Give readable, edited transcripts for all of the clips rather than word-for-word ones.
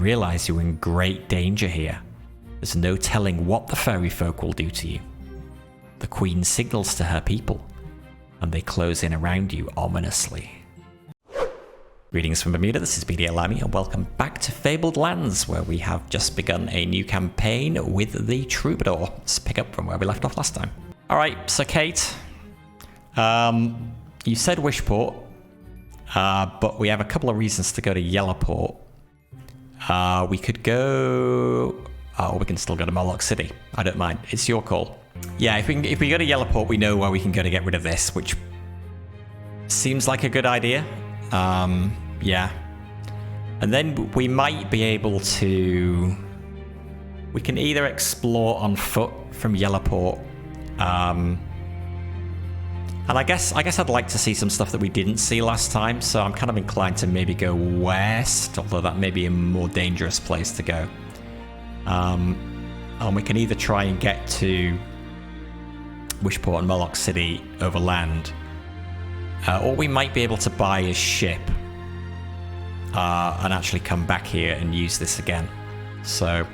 realize you're in great danger here. There's no telling what the fairy folk will do to you. The Queen signals to her people, and they close in around you ominously. Greetings from Bermuda, this is BD Alami, and welcome back to Fabled Lands, where we have just begun a new campaign with the Troubadour. Let's pick up from where we left off last time. Alright, so Kate, you said Wishport, but we have a couple of reasons to go to Yellowport. We could go... Oh, we can still go to Moloch City. I don't mind. It's your call. Yeah, if we go to Yellowport, we know where we can go to get rid of this, which seems like a good idea. Yeah. And then we might be able to... We can either explore on foot from Yellowport. And I guess I'd like to see some stuff that we didn't see last time, so I'm kind of inclined to maybe go west, although that may be a more dangerous place to go. And we can either try and get to Wishport and Moloch City over land, or we might be able to buy a ship and actually come back here and use this again. So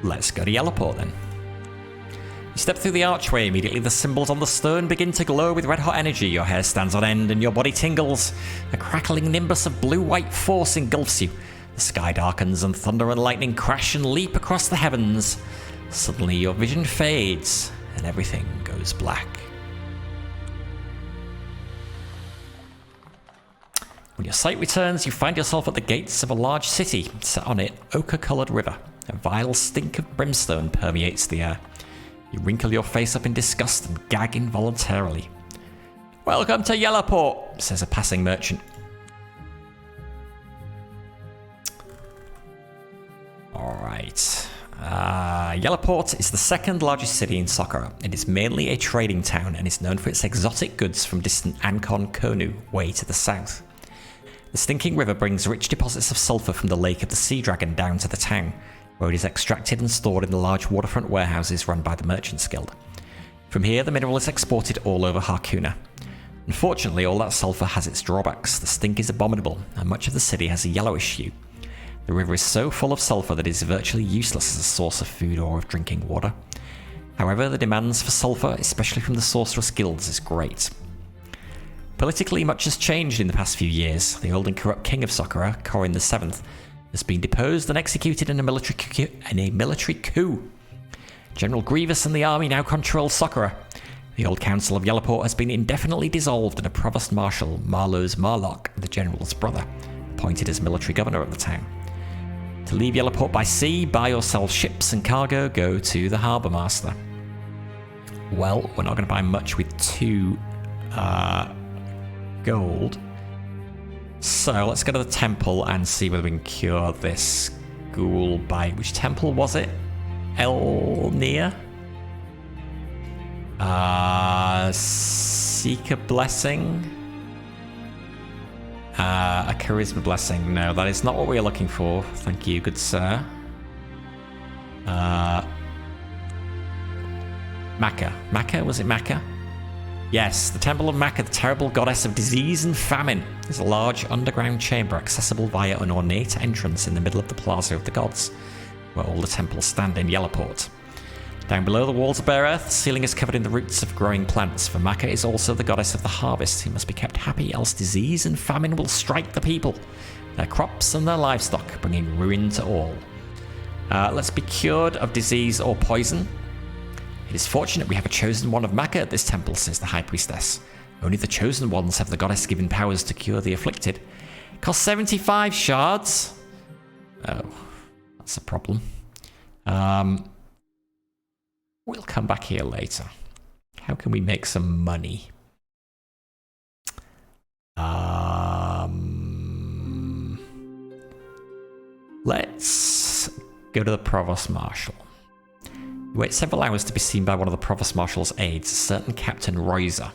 let's go to Yellowport then. You step through the archway. Immediately the symbols on the stone begin to glow with red-hot energy. Your hair stands on end and your body tingles. A crackling nimbus of blue-white force engulfs you. The sky darkens and thunder and lightning crash and leap across the heavens. Suddenly your vision fades and everything goes black. When your sight returns, you find yourself at the gates of a large city. Set on it, ochre-coloured river. A vile stink of brimstone permeates the air. You wrinkle your face up in disgust and gag involuntarily. "Welcome to Yellowport," says a passing merchant. Alright. Yellowport is the second largest city in Sakura. It is mainly a trading town and is known for its exotic goods from distant Ancon Konu, way to the south. The stinking river brings rich deposits of sulfur from the lake of the Sea Dragon down to the town, where it is extracted and stored in the large waterfront warehouses run by the Merchants Guild. From here, the mineral is exported all over Harkuna. Unfortunately, all that sulfur has its drawbacks. The stink is abominable, and much of the city has a yellowish hue. The river is so full of sulfur that it is virtually useless as a source of food or of drinking water. However, the demands for sulfur, especially from the sorceress guilds, is great. Politically, much has changed in the past few years. The old and corrupt king of Sakura, Korin VII, has been deposed and executed in a military coup. General Grievous and the army now control Sakura. The old council of Yellowport has been indefinitely dissolved and a provost marshal, Marlowe's Marlock, the general's brother, appointed as military governor of the town. To leave Yellowport by sea, buy or sell ships and cargo, go to the harbour master. Well, we're not going to buy much with 2 gold. So let's go to the temple and see whether we can cure this ghoul bite. Which temple was it? Elnir? Seek a blessing? A charisma blessing. No, that is not what we are looking for. Thank you, good sir. Maka. Maka? Was it Maka? Yes, the Temple of Maka, the terrible goddess of disease and famine, is a large underground chamber accessible via an ornate entrance in the middle of the Plaza of the Gods, where all the temples stand in Yellowport. Down below the walls of bare earth, the ceiling is covered in the roots of growing plants, for Maka is also the goddess of the harvest, who must be kept happy, else disease and famine will strike the people, their crops and their livestock, bringing ruin to all. Let's be cured of disease or poison. It is fortunate we have a chosen one of Maka at this temple, says the high priestess. Only the chosen ones have the goddess given powers to cure the afflicted. Cost 75 shards. Oh, that's a problem. We'll come back here later. How can we make some money? Let's go to the provost marshal. You wait several hours to be seen by one of the provost marshal's aides, a certain Captain Royser.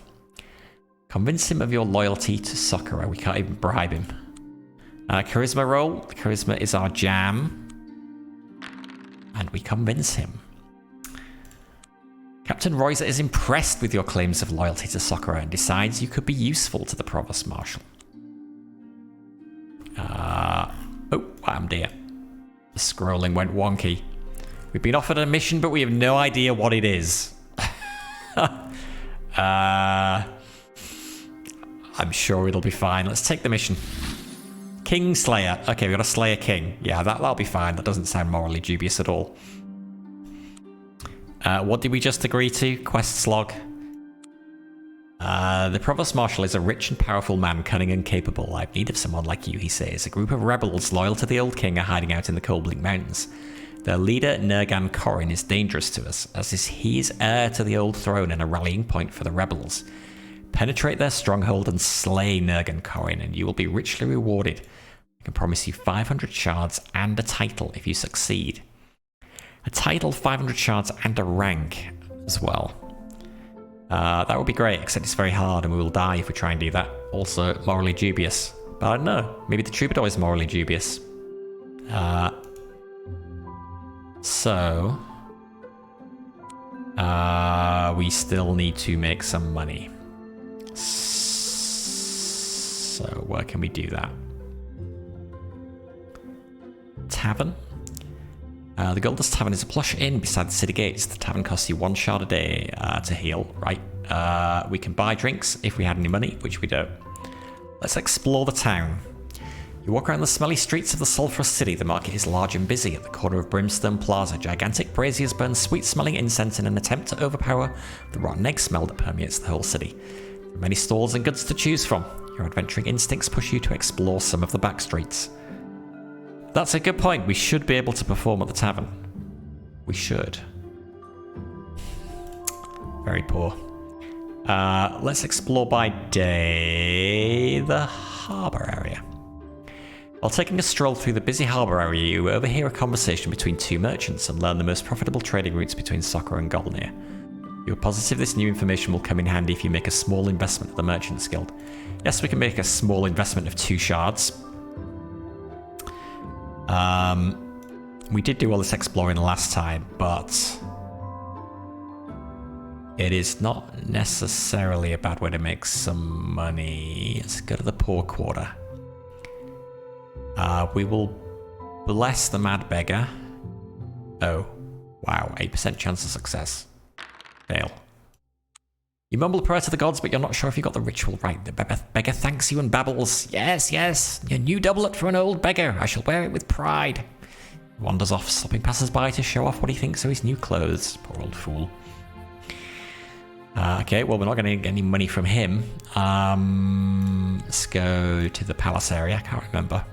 Convince him of your loyalty to Sakura. We can't even bribe him. Charisma roll. Charisma is our jam. And we convince him. Captain Royser is impressed with your claims of loyalty to Sakura and decides you could be useful to the Provost Marshal. Bam dear. The scrolling went wonky. We've been offered a mission, but we have no idea what it is. I'm sure it'll be fine. Let's take the mission. King Slayer. Okay, we've got to slay a king. Yeah, that'll be fine. That doesn't sound morally dubious at all. What did we just agree to? Quest log. The Provost Marshal is a rich and powerful man, cunning and capable. I have need of someone like you, he says. A group of rebels loyal to the old king are hiding out in the Coldblink Mountains. Their leader, Nergan Corrin, is dangerous to us, as is he is heir to the old throne and a rallying point for the rebels. Penetrate their stronghold and slay Nergan Corrin, and you will be richly rewarded. I can promise you 500 shards and a title if you succeed. A title, 500 shards, and a rank as well. That would be great, except it's very hard and we will die if we try and do that. Also, morally dubious. But I don't know, maybe the Troubadour is morally dubious. We still need to make some money. So, where can we do that? Tavern? The Goldust Tavern is a plush inn beside the city gates. The tavern costs you 1 shard a day to heal, right? We can buy drinks if we had any money, which we don't. Let's explore the town. You walk around the smelly streets of the sulphurous city. The market is large and busy. At the corner of Brimstone Plaza, gigantic braziers burn sweet-smelling incense in an attempt to overpower the rotten egg smell that permeates the whole city. There are many stalls and goods to choose from. Your adventuring instincts push you to explore some of the back streets. That's a good point. We should be able to perform at the tavern. We should. Very poor. Let's explore by day the harbour area. While taking a stroll through the busy harbour area, you overhear a conversation between two merchants and learn the most profitable trading routes between Soccer and Golnir. You're positive this new information will come in handy if you make a small investment at the Merchants Guild. Yes, we can make a small investment of 2 shards. We did do all this exploring last time, but it is not necessarily a bad way to make some money. Let's go to the poor quarter. We will bless the mad beggar. Oh, wow, 8% chance of success. Fail. You mumble a prayer to the gods, but you're not sure if you got the ritual right. The beggar thanks you and babbles. Yes, yes, your new doublet for an old beggar. I shall wear it with pride. He wanders off, stopping passers-by to show off what he thinks are his new clothes. Poor old fool. Okay, well, we're not going to get any money from him. Let's go to the palace area. I can't remember.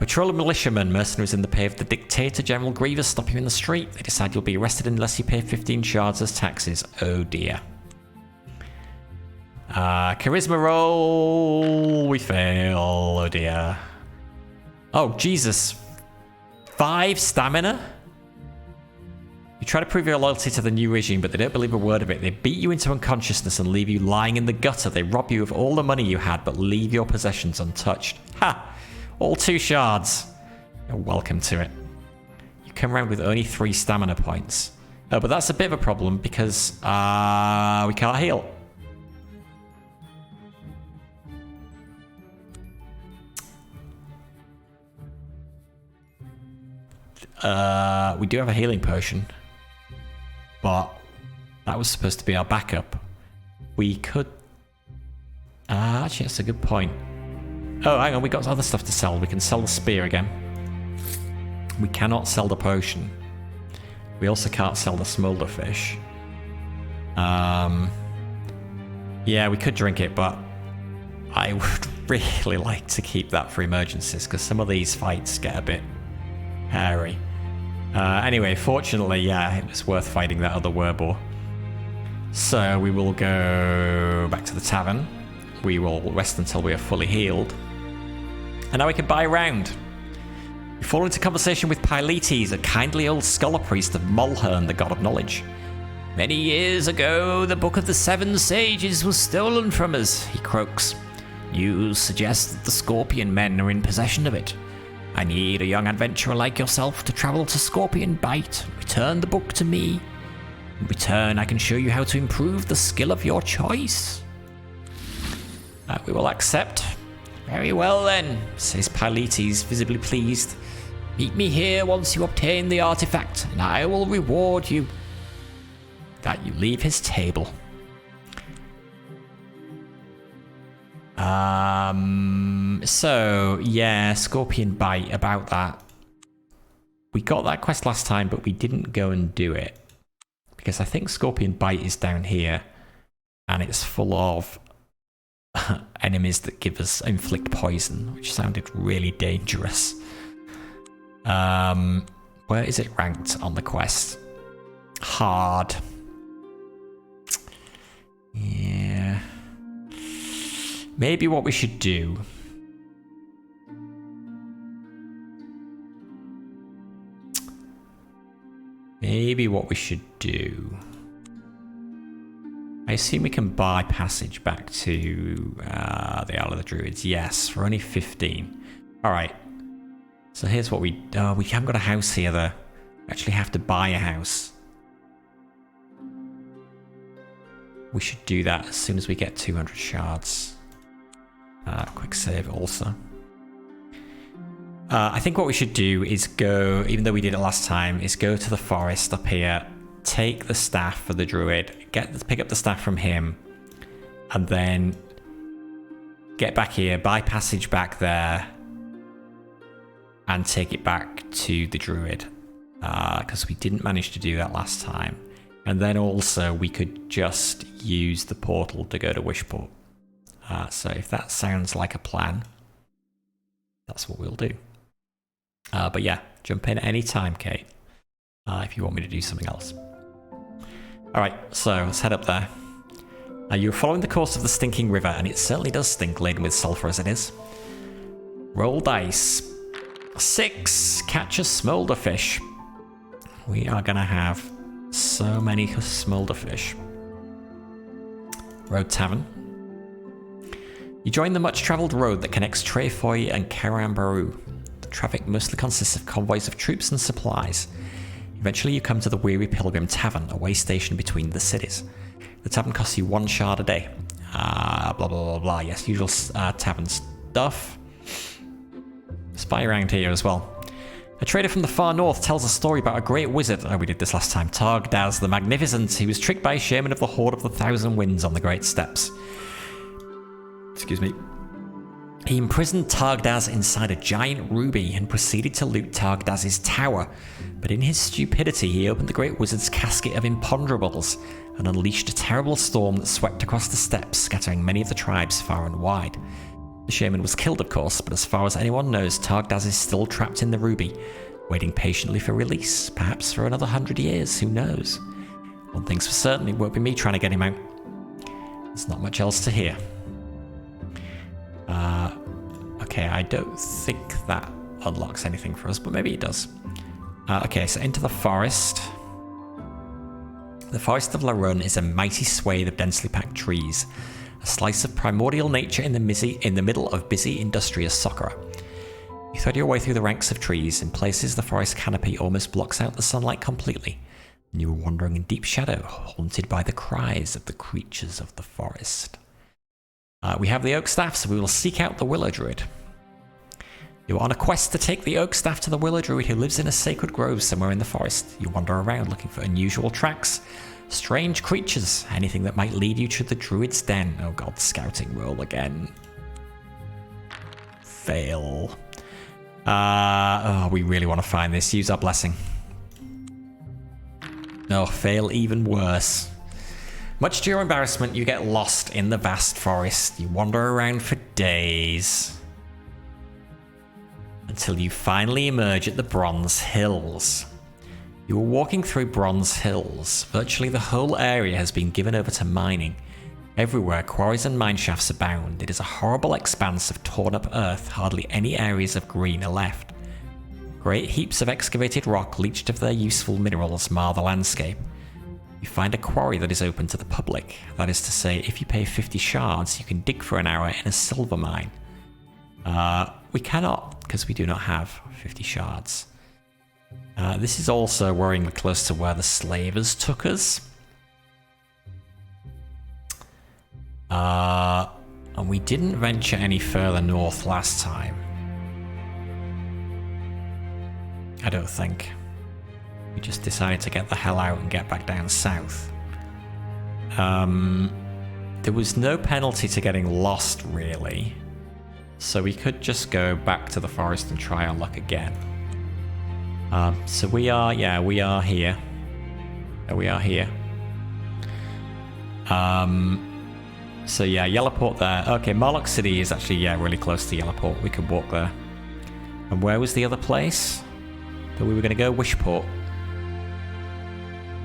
Patrol of militiamen, mercenaries in the pay of the dictator, General Grievous, stop you in the street. They decide you'll be arrested unless you pay 15 shards as taxes. Oh dear. Charisma roll. We fail. Oh dear. Oh, Jesus. 5 stamina? You try to prove your loyalty to the new regime, but they don't believe a word of it. They beat you into unconsciousness and leave you lying in the gutter. They rob you of all the money you had, but leave your possessions untouched. Ha! All 2 shards. You're welcome to it. You come around with only 3 stamina points. Oh, but that's a bit of a problem because we can't heal. We do have a healing potion, but that was supposed to be our backup. We could... actually, that's a good point. Oh, hang on, we got other stuff to sell. We can sell the spear again. We cannot sell the potion. We also can't sell the smolder fish. Yeah, we could drink it, but I would really like to keep that for emergencies, because some of these fights get a bit hairy. Anyway, fortunately, yeah, it was worth fighting that other wereboar. So we will go back to the tavern. We will rest until we are fully healed. And now we can buy around. We fall into conversation with Pyletes, a kindly old scholar priest of Mulhern, the god of knowledge. Many years ago, the Book of the Seven Sages was stolen from us, he croaks. News suggests that the Scorpion men are in possession of it. I need a young adventurer like yourself to travel to Scorpion Bite. Return the book to me. In return, I can show you how to improve the skill of your choice. We will accept. Very well then, says Pyletes, visibly pleased. Meet me here once you obtain the artifact, and I will reward you that you leave his table. So, yeah, Scorpion Bite, about that. We got that quest last time, but we didn't go and do it. Because I think Scorpion Bite is down here, and it's full of enemies that inflict poison, which sounded really dangerous. Where is it ranked on the quest? Hard. Yeah. Maybe what we should do... I assume we can buy passage back to the Isle of the Druids. Yes, for only 15. Alright. So here's what we haven't got a house here though. We actually have to buy a house. We should do that as soon as we get 200 shards. Quick save also. I think what we should do is go, even though we did it last time, is go to the forest up here, take the staff for the druid, pick up the staff from him, and then get back here, buy passage back there, and take it back to the druid, because we didn't manage to do that last time. And then also we could just use the portal to go to Wishport. So if that sounds like a plan, that's what we'll do. But yeah, jump in at any time, Kate, if you want me to do something else. Alright, so let's head up there. You're following the course of the stinking river, and it certainly does stink, laden with sulphur as it is. Roll dice. 6. Catch a smolder fish. We are going to have so many smolder fish. Road Tavern. You join the much-travelled road that connects Trefoy and Karambaru. The traffic mostly consists of convoys of troops and supplies. Eventually you come to the Weary Pilgrim Tavern, a way station between the cities. The tavern costs you 1 shard a day. Blah blah blah blah. Yes, usual tavern stuff. Spy around here as well. A trader from the far north tells a story about a great wizard. Oh, we did this last time. Targdaz the Magnificent. He was tricked by a shaman of the Horde of the Thousand Winds on the Great Steppes. Excuse me. He imprisoned Targdaz inside a giant ruby and proceeded to loot Targdaz's tower. But in his stupidity, he opened the Great Wizard's casket of imponderables and unleashed a terrible storm that swept across the steppes, scattering many of the tribes far and wide. The shaman was killed, of course, but as far as anyone knows, Targdaz is still trapped in the ruby, waiting patiently for release, perhaps for another 100 years, who knows? One thing's for certain, it won't be me trying to get him out. There's not much else to hear. Okay, I don't think that unlocks anything for us, but maybe it does. Okay, so into the forest. The Forest of Larun is a mighty swathe of densely packed trees, a slice of primordial nature in the middle of busy, industrious Soccora. You thread your way through the ranks of trees. In places, the forest canopy almost blocks out the sunlight completely, and you are wandering in deep shadow, haunted by the cries of the creatures of the forest. We have the Oak Staff, so we will seek out the Willow Druid. You are on a quest to take the Oak Staff to the Willow Druid who lives in a sacred grove somewhere in the forest. You wander around looking for unusual tracks, strange creatures, anything that might lead you to the Druid's den. Oh god, scouting roll again. Fail. We really want to find this. Use our blessing. Oh, fail even worse. Much to your embarrassment, you get lost in the vast forest. You wander around for days until you finally emerge at the Bronze Hills. You are walking through Bronze Hills. Virtually the whole area has been given over to mining. Everywhere, quarries and mine shafts abound. It is a horrible expanse of torn up earth. Hardly any areas of green are left. Great heaps of excavated rock leached of their useful minerals mar the landscape. You find a quarry that is open to the public. That is to say, if you pay 50 shards, you can dig for an hour in a silver mine. We cannot, because we do not have 50 shards. This is also worryingly close to where the slavers took us. And we didn't venture any further north last time. I don't think. We just decided to get the hell out and get back down south. There was no penalty to getting lost, really. So we could just go back to the forest and try our luck again. So we are here. We are here. So yeah, Yellowport there. Okay, Marlock City is actually, really close to Yellowport. We could walk there. And where was the other place that we were going to go? Wishport.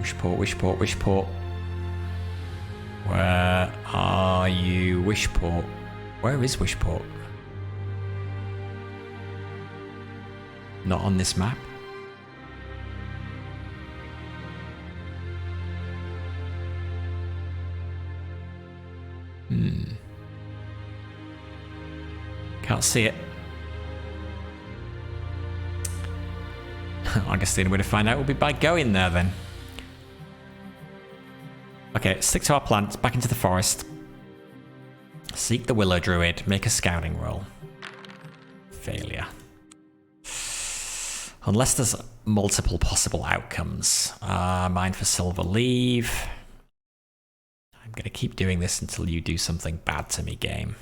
Wishport. Where are you, Wishport? Where is Wishport? Not on this map. Can't see it. I guess the only way to find out will be by going there then. Okay, stick to our plan. Back into the forest. Seek the Willow Druid. Make a scouting roll. Failure. Unless there's multiple possible outcomes. Mine for silver leave. I'm going to keep doing this until you do something bad to me, game.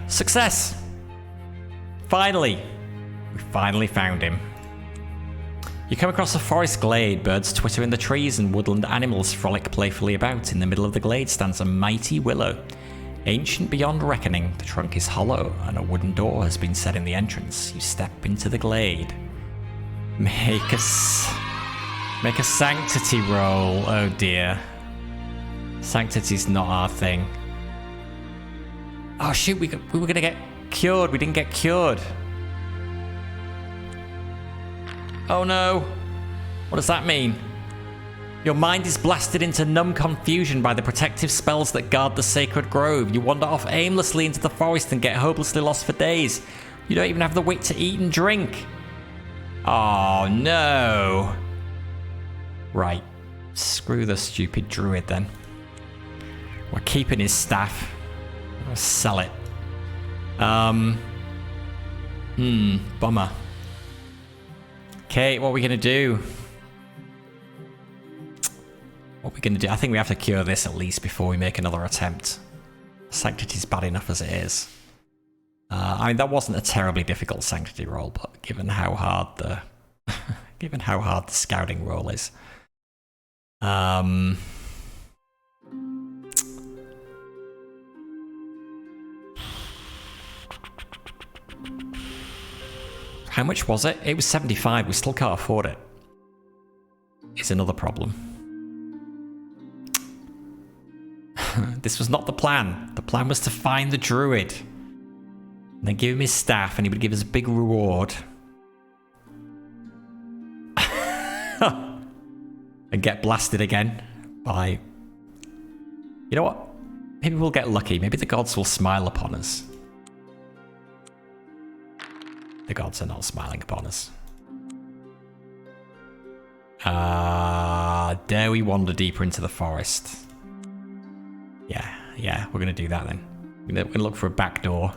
Success! Finally! We finally found him. You come across a forest glade. Birds twitter in the trees and woodland animals frolic playfully about. In the middle of the glade stands a mighty willow. Ancient beyond reckoning, the trunk is hollow and a wooden door has been set in the entrance. You step into the glade. Make a sanctity roll. Oh dear. Sanctity's not our thing. Oh shoot, we were gonna get cured. We didn't get cured. Oh no. What does that mean? Your mind is blasted into numb confusion by the protective spells that guard the sacred grove. You wander off aimlessly into the forest and get hopelessly lost for days. You don't even have the wit to eat and drink. Oh no. Right. Screw the stupid druid then. We're keeping his staff. We'll sell it. Bummer. Kate, what are we gonna do? I think we have to cure this at least before we make another attempt. Sanctity's bad enough as it is. I mean, that wasn't a terribly difficult sanctity roll, but given how hard the scouting roll is. How much was it? It was 75. We still can't afford it. It's another problem. This was not the plan. The plan was to find the druid. And then give him his staff and he would give us a big reward. And get blasted again by... You know what? Maybe we'll get lucky. Maybe the gods will smile upon us. The gods are not smiling upon us. Dare we wander deeper into the forest? Yeah, we're going to do that then. We're going to look for a back door.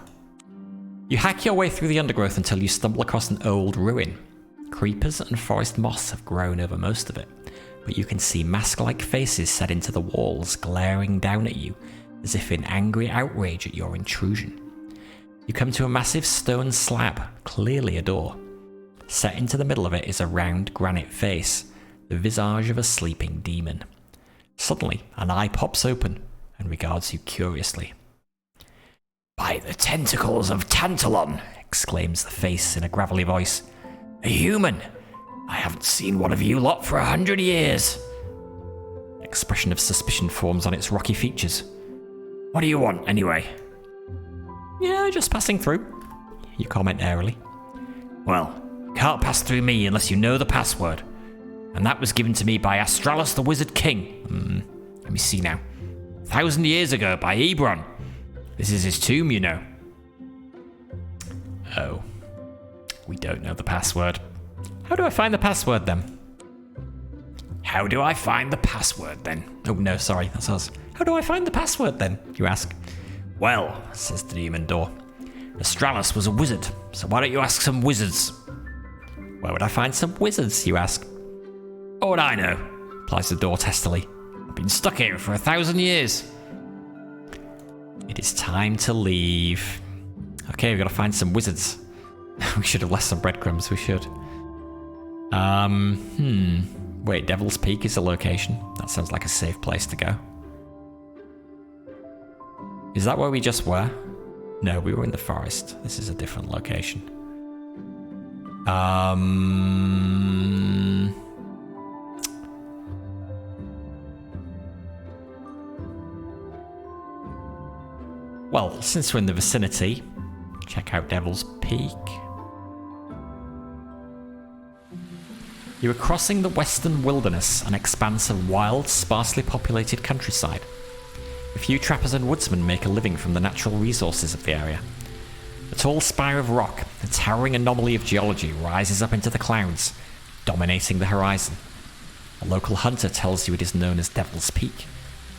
You hack your way through the undergrowth until you stumble across an old ruin. Creepers and forest moss have grown over most of it, but you can see mask-like faces set into the walls, glaring down at you, as if in angry outrage at your intrusion. You come to a massive stone slab, clearly a door. Set into the middle of it is a round granite face, the visage of a sleeping demon. Suddenly, an eye pops open and regards you curiously. "By the tentacles of Tantalon!" exclaims the face in a gravelly voice. "A human! I haven't seen one of you lot for 100 years!" An expression of suspicion forms on its rocky features. "What do you want, anyway?" "Yeah, just passing through," you comment airily. "Well, you can't pass through me unless you know the password. And that was given to me by Astralis the Wizard King. Let me see now. 1,000 years ago by Ebron. This is his tomb, you know." Oh. We don't know the password. How do I find the password then? How do I find the password then? Oh no, sorry, that's us. How do I find the password then, you ask? Well, says the demon door, Astralis was a wizard, so why don't you ask some wizards? Where would I find some wizards, you ask? Oh, and I know, replies the door testily. I've been stuck here for 1,000 years. It is time to leave. Okay, we've got to find some wizards. We should have left some breadcrumbs, we should. Wait, Devil's Peak is a location. That sounds like a safe place to go. Is that where we just were? No, we were in the forest. This is a different location. Well, since we're in the vicinity, check out Devil's Peak. You are crossing the Western Wilderness, an expanse of wild, sparsely populated countryside. A few trappers and woodsmen make a living from the natural resources of the area. A tall spire of rock, a towering anomaly of geology, rises up into the clouds, dominating the horizon. A local hunter tells you it is known as Devil's Peak,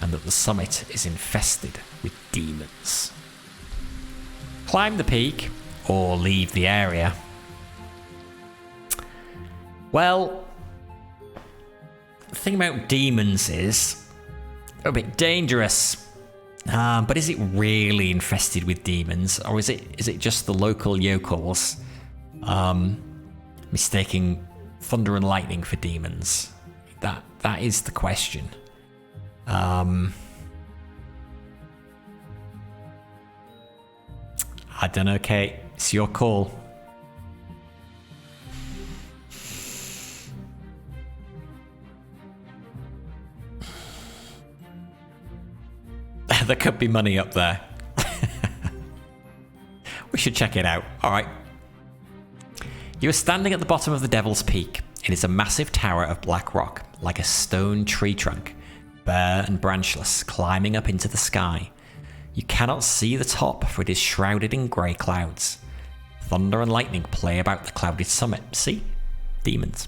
and that the summit is infested with demons. Climb the peak, or leave the area. Well, the thing about demons is they're a bit dangerous. But is it really infested with demons, or is it just the local yokels mistaking thunder and lightning for demons? That is the question. I don't know, Kate. It's your call. There could be money up there. We should check it out. All right. You are standing at the bottom of the Devil's Peak. It is a massive tower of black rock, like a stone tree trunk, bare and branchless, climbing up into the sky. You cannot see the top, for it is shrouded in grey clouds. Thunder and lightning play about the clouded summit. See? Demons.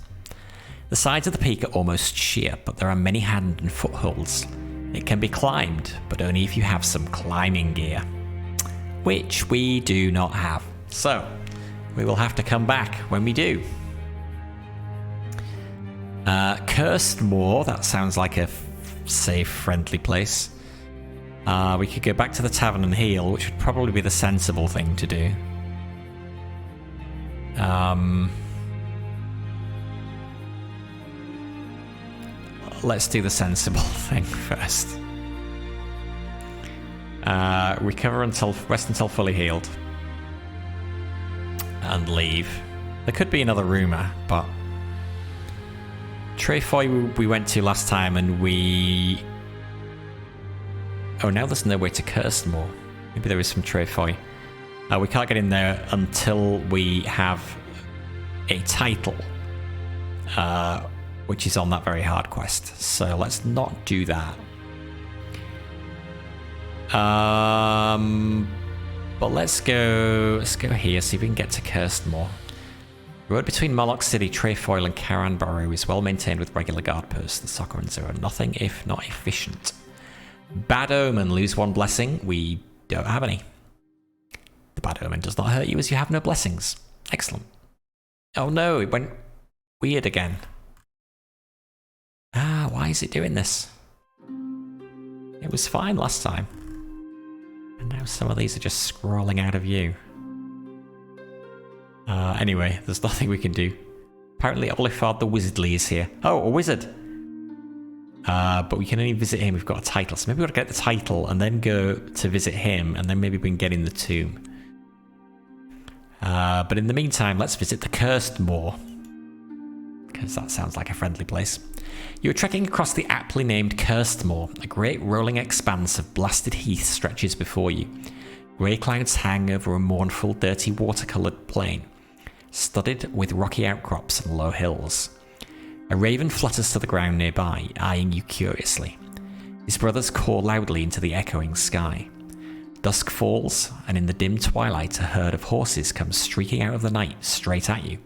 The sides of the peak are almost sheer, but there are many hand and footholds. It can be climbed, but only if you have some climbing gear, which we do not have. So, we will have to come back when we do. Cursed Moor, that sounds like a safe, friendly place. We could go back to the tavern and heal, which would probably be the sensible thing to do. Let's do the sensible thing first. Recover until rest until fully healed, and leave. There could be another rumour, but Trefoy we went to last time, and we. Oh, now there's no way to Cursed Moor. Maybe there is some Trefoy. We can't get in there until we have a title. Which is on that very hard quest. So let's not do that. But let's go here, see if we can get to Cursed Moor. The road between Moloch City, Trefoil and Caranborough is well maintained with regular guard posts. The Soccerans are nothing if not efficient. Bad Omen, lose one blessing. We don't have any. The Bad Omen does not hurt you as you have no blessings. Excellent. Oh no, it went weird again. Why is it doing this? It was fine last time. And now some of these are just scrolling out of view. Anyway, there's nothing we can do. Apparently Olifard the Wizardly is here. Oh, a wizard! But we can only visit him if we've got a title. So maybe we've got to get the title and then go to visit him, and then maybe we can get in the tomb. But in the meantime, let's visit the Cursed Moor, because that sounds like a friendly place. You are trekking across the aptly named Cursed Moor. A great rolling expanse of blasted heath stretches before you. Grey clouds hang over a mournful, dirty, watercoloured plain, studded with rocky outcrops and low hills. A raven flutters to the ground nearby, eyeing you curiously. His brothers caw loudly into the echoing sky. Dusk falls, and in the dim twilight a herd of horses comes streaking out of the night straight at you.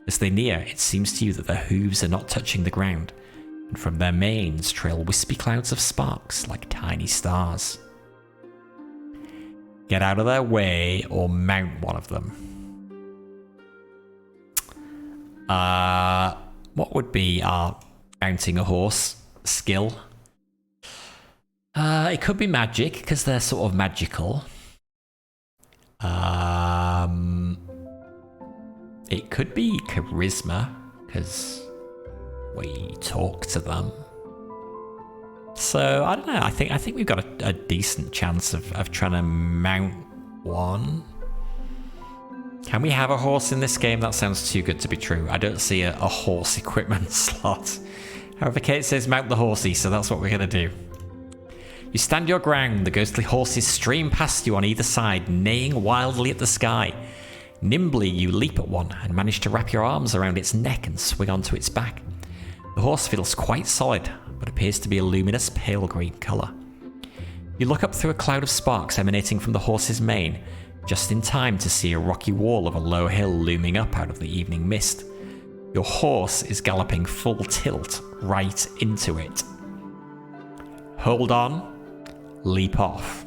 As they near, it seems to you that their hooves are not touching the ground, and from their manes trail wispy clouds of sparks like tiny stars. Get out of their way or mount one of them. What would be our mounting a horse skill? It could be magic, because they're sort of magical. It could be charisma, because we talk to them. So, I don't know, I think we've got a decent chance of trying to mount one. Can we have a horse in this game? That sounds too good to be true. I don't see a horse equipment slot. However, Kate says mount the horsey, so that's what we're going to do. You stand your ground. The ghostly horses stream past you on either side, neighing wildly at the sky. Nimbly, you leap at one and manage to wrap your arms around its neck and swing onto its back. The horse feels quite solid, but appears to be a luminous pale green colour. You look up through a cloud of sparks emanating from the horse's mane, just in time to see a rocky wall of a low hill looming up out of the evening mist. Your horse is galloping full tilt right into it. Hold on, leap off.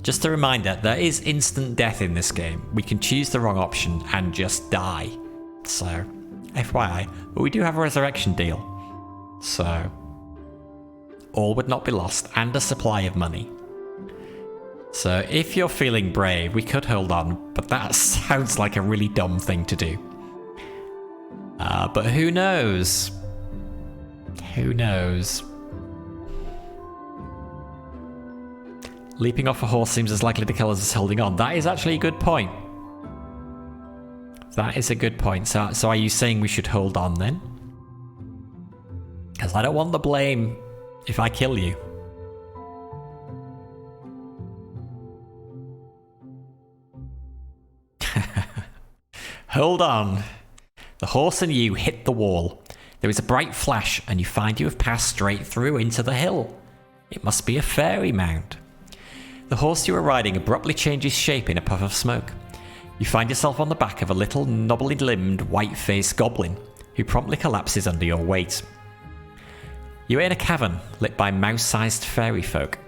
Just a reminder, there is instant death in this game. We can choose the wrong option and just die. So, FYI, but we do have a resurrection deal. So, all would not be lost, and a supply of money. So if you're feeling brave, we could hold on, but that sounds like a really dumb thing to do. But who knows? Who knows? Leaping off a horse seems as likely to kill us as holding on. That is actually a good point. That is a good point. So are you saying we should hold on then? Because I don't want the blame if I kill you. Hold on. The horse and you hit the wall. There is a bright flash, and you find you have passed straight through into the hill. It must be a fairy mound. The horse you are riding abruptly changes shape in a puff of smoke. You find yourself on the back of a little knobbly-limbed, white-faced goblin, who promptly collapses under your weight. You are in a cavern lit by mouse-sized fairy folk,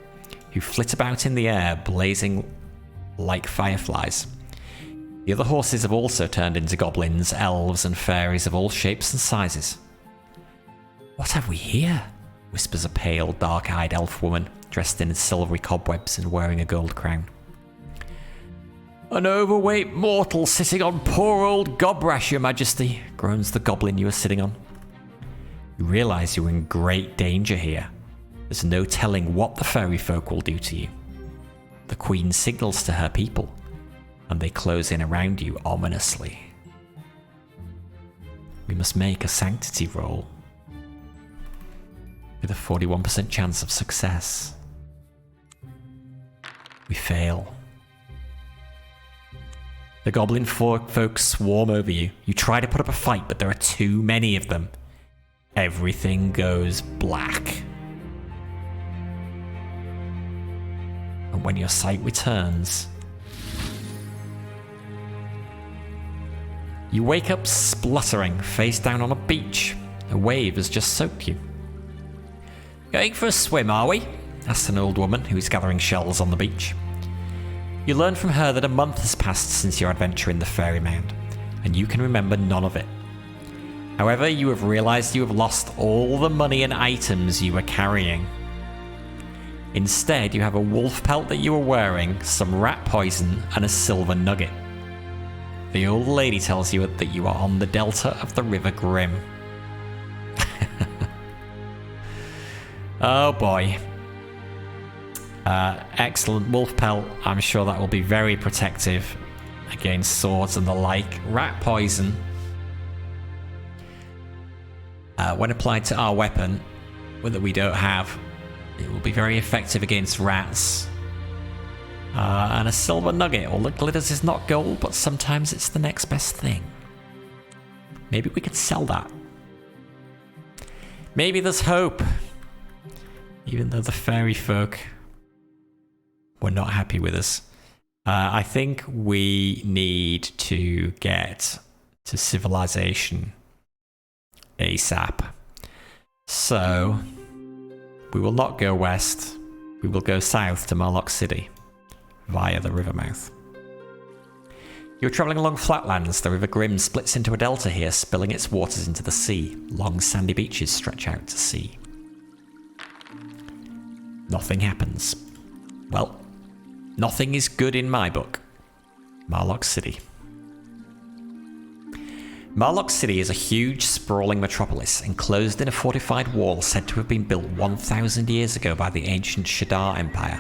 who flit about in the air, blazing like fireflies. The other horses have also turned into goblins, elves, and fairies of all shapes and sizes. What have we here? Whispers a pale, dark-eyed elf woman, dressed in silvery cobwebs and wearing a gold crown. An overweight mortal sitting on poor old Gobrash, your majesty, groans the goblin you are sitting on. You realise you're in great danger here. There's no telling what the fairy folk will do to you. The queen signals to her people, and they close in around you ominously. We must make a sanctity roll with a 41% chance of success. We fail. The goblin folk swarm over you. You try to put up a fight, but there are too many of them. Everything goes black. And when your sight returns, you wake up spluttering, face down on a beach. A wave has just soaked you. Going for a swim, are we? Asks an old woman who is gathering shells on the beach. You learn from her that a month has passed since your adventure in the fairy mound, and you can remember none of it. However, you have realised you have lost all the money and items you were carrying. Instead, you have a wolf pelt that you were wearing, some rat poison, and a silver nugget. The old lady tells you that you are on the delta of the River Grim. Oh boy. Excellent wolf pelt. I'm sure that will be very protective against swords and the like. Rat poison, when applied to our weapon, that we don't have, it will be very effective against rats. And a silver nugget. All that glitters is not gold, but sometimes it's the next best thing. Maybe we could sell that. Maybe there's hope. Even though the fairy folk were not happy with us. I think we need to get to civilization ASAP. So, we will not go west. We will go south to Marlock City via the river mouth. You're travelling along flatlands. The River Grim splits into a delta here, spilling its waters into the sea. Long sandy beaches stretch out to sea. Nothing happens. Well, nothing is good in my book. Marlock City. Marlock City is a huge, sprawling metropolis, enclosed in a fortified wall said to have been built 1,000 years ago by the ancient Shadar Empire.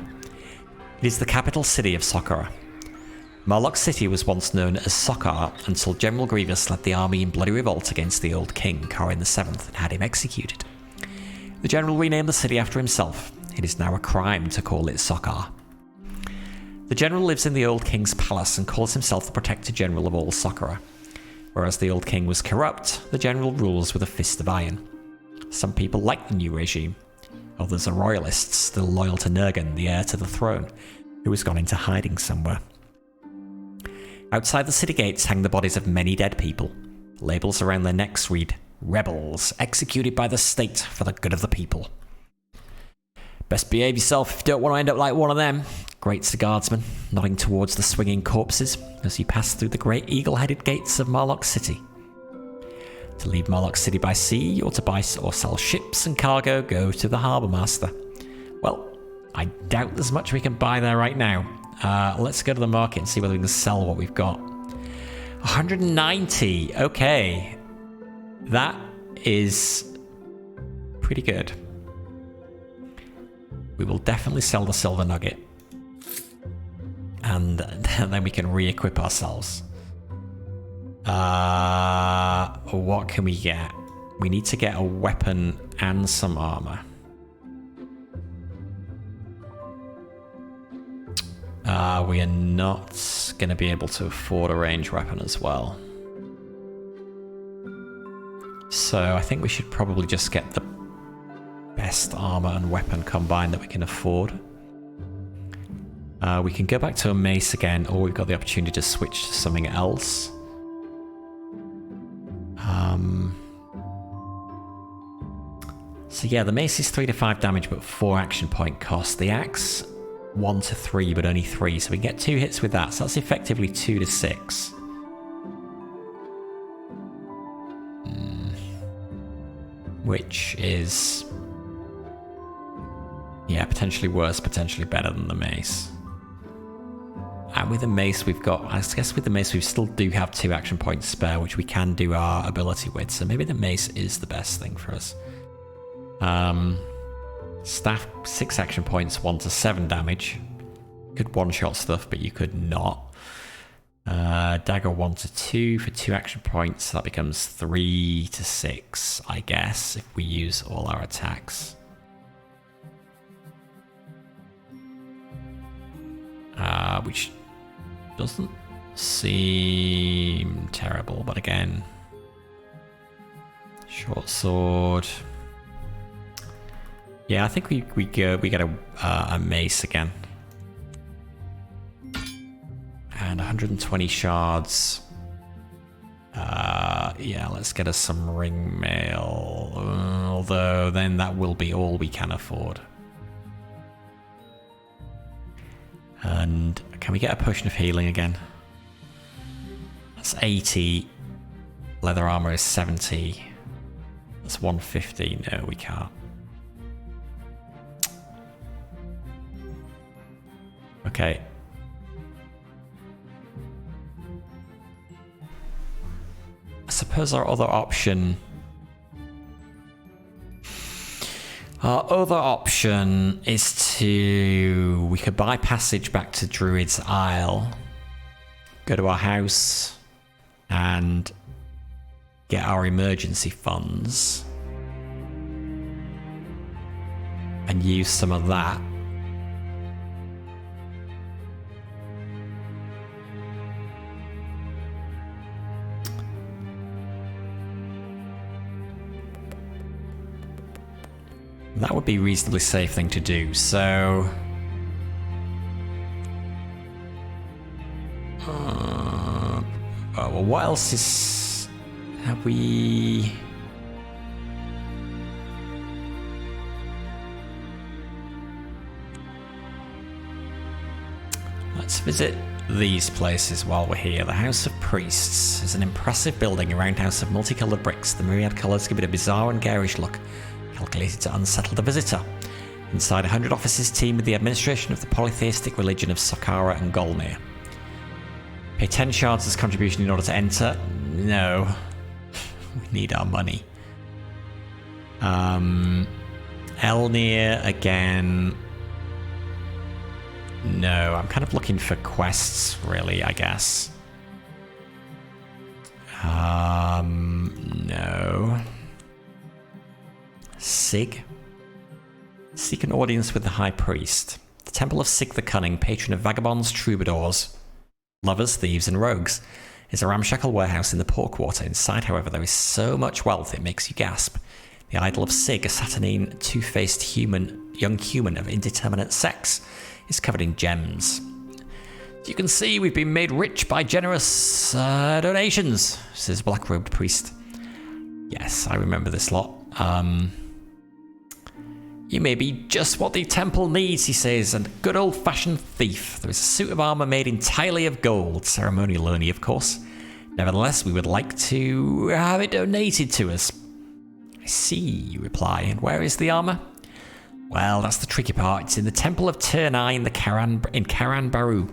It is the capital city of Socorra. Marlock City was once known as Sokar until General Grievous led the army in bloody revolt against the old king, Corin VII, and had him executed. The general renamed the city after himself. It is now a crime to call it Sokar. The general lives in the old king's palace and calls himself the protector general of all Socorra. Whereas the old king was corrupt, the general rules with a fist of iron. Some people like the new regime. Others are royalists, still loyal to Nergan, the heir to the throne, who has gone into hiding somewhere. Outside the city gates hang the bodies of many dead people. Labels around their necks read, "Rebels, executed by the state for the good of the people." Best behave yourself if you don't want to end up like one of them, grates the guardsman, nodding towards the swinging corpses as you pass through the great eagle-headed gates of Marlock City. To leave Marlock City by sea or to buy or sell ships and cargo, go to the harbour master. Well, I doubt there's much we can buy there right now. Let's go to the market and see whether we can sell what we've got. 190, okay. That is pretty good. We will definitely sell the silver nugget. And then we can re-equip ourselves. What can we get? We need to get a weapon and some armor. We are not going to be able to afford a ranged weapon as well. So I think we should probably just get the best armor and weapon combined that we can afford. We can go back to a mace again, or we've got the opportunity to switch to something else. So yeah, the mace is 3 to 5 damage, but 4 action point cost. The axe, 1 to 3, but only 3, so we get 2 hits with that. So that's effectively 2 to 6. Which is, yeah, potentially worse, potentially better than the mace. And with the mace we've got, I guess with the mace we still do have 2 action points spare, which we can do our ability with, so maybe the mace is the best thing for us. Staff, 6 action points, 1 to 7 damage. You could one-shot stuff, but you could not. Dagger 1 to 2 for 2 action points, so that becomes 3 to 6, I guess, if we use all our attacks. Which doesn't seem terrible, but again, short sword. Yeah, I think we get a mace again, and 120 shards. Yeah, let's get us some ring mail. Although then that will be all we can afford. And can we get a potion of healing again? That's 80. Leather armor is 70. That's 150. No, we can't. Okay. I suppose our other option is to... we could buy passage back to Druid's Isle, go to our house, and get our emergency funds, and use some of that. That would be a reasonably safe thing to do, so... well, what else is... have we... visit these places while we're here. The House of Priests is an impressive building, a roundhouse of multicoloured bricks. The myriad colours give it a bizarre and garish look, calculated to unsettle the visitor. Inside, 100 officers team with the administration of the polytheistic religion of Saqqara and Golmir. Pay 10 shards as contribution in order to enter. No. We need our money. Elnir again. No, I'm kind of looking for quests, really, I guess. No. Sig. Seek an audience with the High Priest. The Temple of Sig the Cunning, patron of vagabonds, troubadours, lovers, thieves, and rogues, is a ramshackle warehouse in the Poor Quarter. Inside, however, there is so much wealth it makes you gasp. The idol of Sig, a saturnine, two-faced young human of indeterminate sex, is covered in gems. As you can see, we've been made rich by generous donations, says black-robed priest. Yes, I remember this lot. You may be just what the temple needs, he says, and a good old-fashioned thief. There is a suit of armour made entirely of gold, ceremonial only, of course. Nevertheless, we would like to have it donated to us. I see, you reply, and where is the armour? Well, that's the tricky part. It's in the Temple of Turnai in Karan Baru.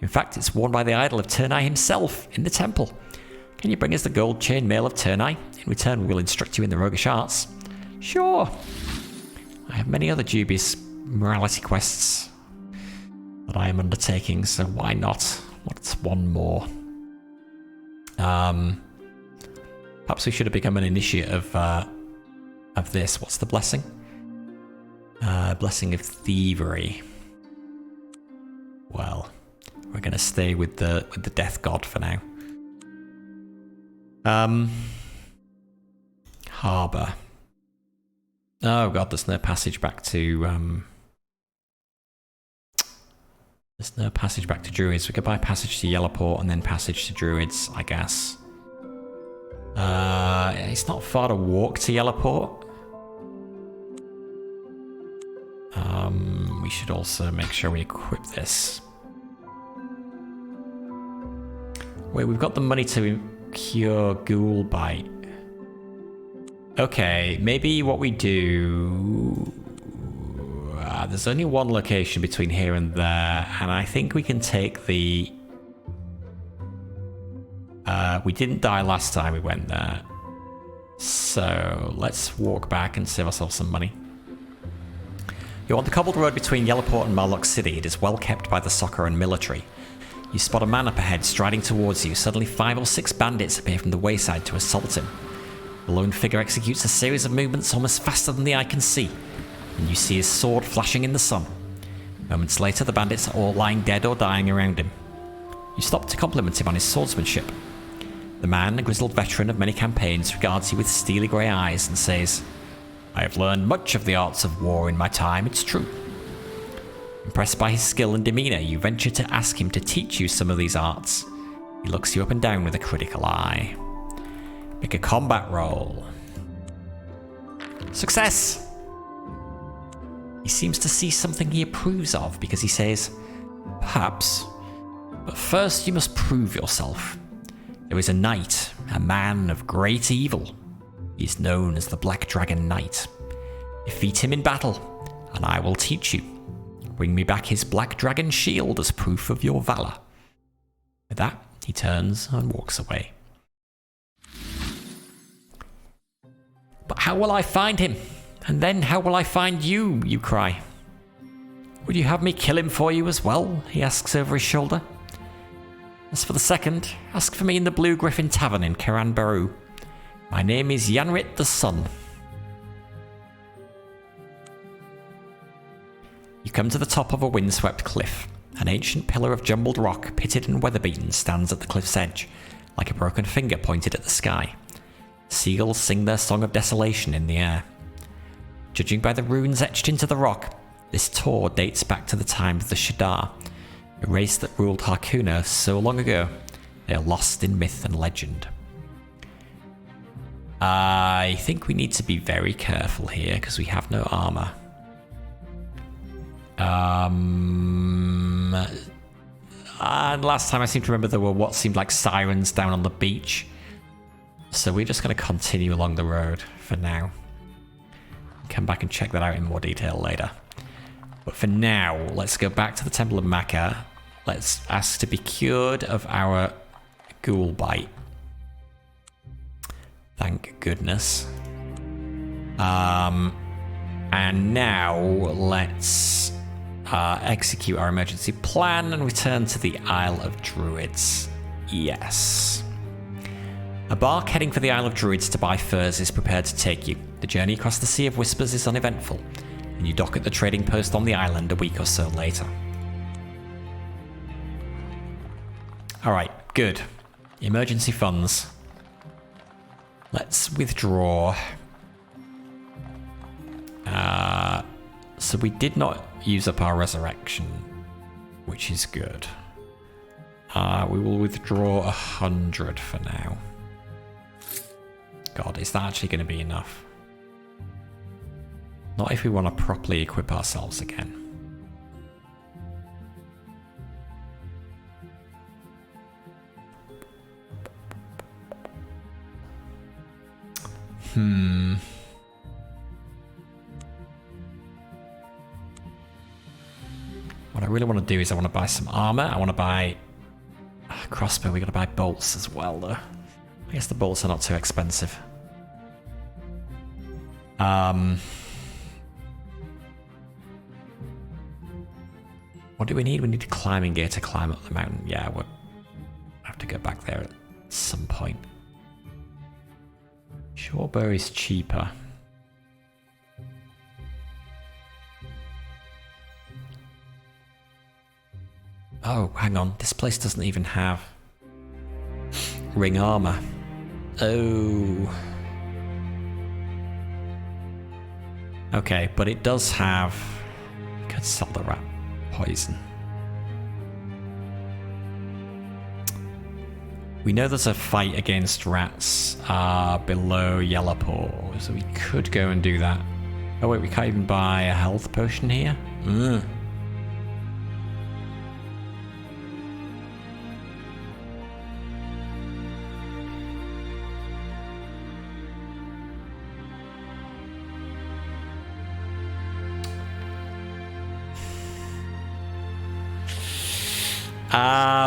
In fact, it's worn by the idol of Turnai himself in the temple. Can you bring us the gold chain mail of Turnai? In return, we will instruct you in the roguish arts. Sure. I have many other dubious morality quests that I am undertaking, so why not? What's one more? Perhaps we should have become an initiate of this. What's the blessing? Blessing of thievery. Well, we're going to stay with the death god for now. Harbour. Oh god, there's no passage back to there's no passage back to Druids. We could buy passage to Yellowport and then passage to Druids, I guess. It's not far to walk to Yellowport. We should also make sure we equip this. Wait, we've got the money to cure Ghoul Bite. Okay, maybe what we do... there's only one location between here and there, and I think we can take the... we didn't die last time we went there. So, let's walk back and save ourselves some money. You're on the cobbled road between Yellowport and Marlock City. It is well kept by the soccer and military. You spot a man up ahead striding towards you. Suddenly 5 or 6 bandits appear from the wayside to assault him. The lone figure executes a series of movements almost faster than the eye can see, and you see his sword flashing in the sun. Moments later, the bandits are all lying dead or dying around him. You stop to compliment him on his swordsmanship. The man, a grizzled veteran of many campaigns, regards you with steely grey eyes and says, I have learned much of the arts of war in my time, it's true. Impressed by his skill and demeanour, you venture to ask him to teach you some of these arts. He looks you up and down with a critical eye. Make a combat roll. Success! He seems to see something he approves of because he says, Perhaps, but first you must prove yourself. There is a knight, a man of great evil. He is known as the Black Dragon Knight. Defeat him in battle, and I will teach you. Bring me back his Black Dragon shield as proof of your valour. With that, he turns and walks away. But how will I find him? And then how will I find you, you cry. Would you have me kill him for you as well? He asks over his shoulder. As for the second, ask for me in the Blue Griffin Tavern in Karan Baru. My name is Yanrit the Sun. You come to the top of a windswept cliff. An ancient pillar of jumbled rock, pitted and weather-beaten, stands at the cliff's edge, like a broken finger pointed at the sky. Seagulls sing their song of desolation in the air. Judging by the runes etched into the rock, this tor dates back to the time of the Shadar, a race that ruled Harkuna so long ago, they are lost in myth and legend. I think we need to be very careful here, because we have no armour. And last time I seem to remember there were what seemed like sirens down on the beach. So we're just going to continue along the road for now. Come back and check that out in more detail later. But for now, let's go back to the Temple of Makkah. Let's ask to be cured of our ghoul bite. Thank goodness. And now let's execute our emergency plan and return to the Isle of Druids. Yes. A bark heading for the Isle of Druids to buy furs is prepared to take you. The journey across the Sea of Whispers is uneventful, and you dock at the trading post on the island a week or so later. Alright, good. Emergency funds. Let's withdraw. So we did not use up our resurrection, which is good. We will withdraw 100 for now. God, is that actually going to be enough? Not if we want to properly equip ourselves again. What I really want to do is I want to buy some armor. I want to buy a crossbow. We got to buy bolts as well, though. I guess the bolts are not too expensive. What do we need? We need climbing gear to climb up the mountain. Yeah, we'll have to go back there at some point. Shortbow is cheaper. Oh, hang on. This place doesn't even have ring armor. Oh. Okay, but it does have... Could sell the rat poison. We know there's a fight against rats below Yellowport, so we could go and do that. Oh wait, we can't even buy a health potion here?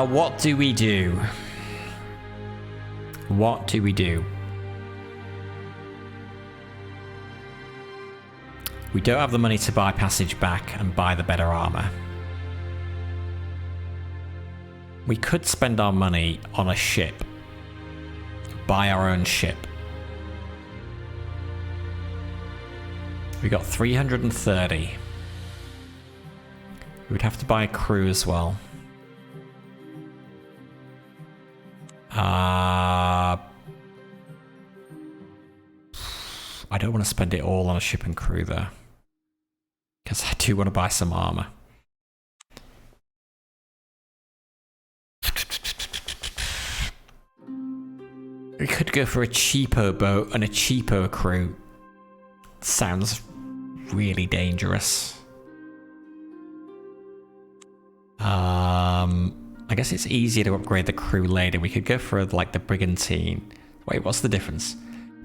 What do we do? What do we do? We don't have the money to buy passage back and buy the better armor. We could spend our money on a ship. Buy our own ship. We got 330. We would have to buy a crew as well. I don't want to spend it all on a ship and crew though, because I do want to buy some armor. We could go for a cheapo boat and a cheapo crew. Sounds really dangerous. I guess it's easier to upgrade the crew later. We could go for like the brigantine. Wait, what's the difference?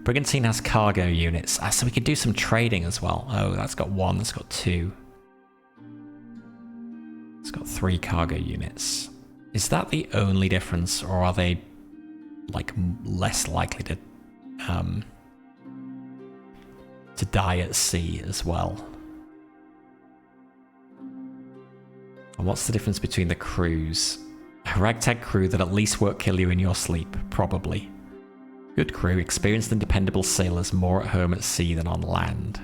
Brigantine has cargo units, so we could do some trading as well. Oh, that's got one, that's got two. It's got 3 cargo units. Is that the only difference, or are they like less likely to die at sea as well? And what's the difference between the crews? A ragtag crew that at least won't kill you in your sleep, probably. Good crew, experienced and dependable sailors more at home at sea than on land.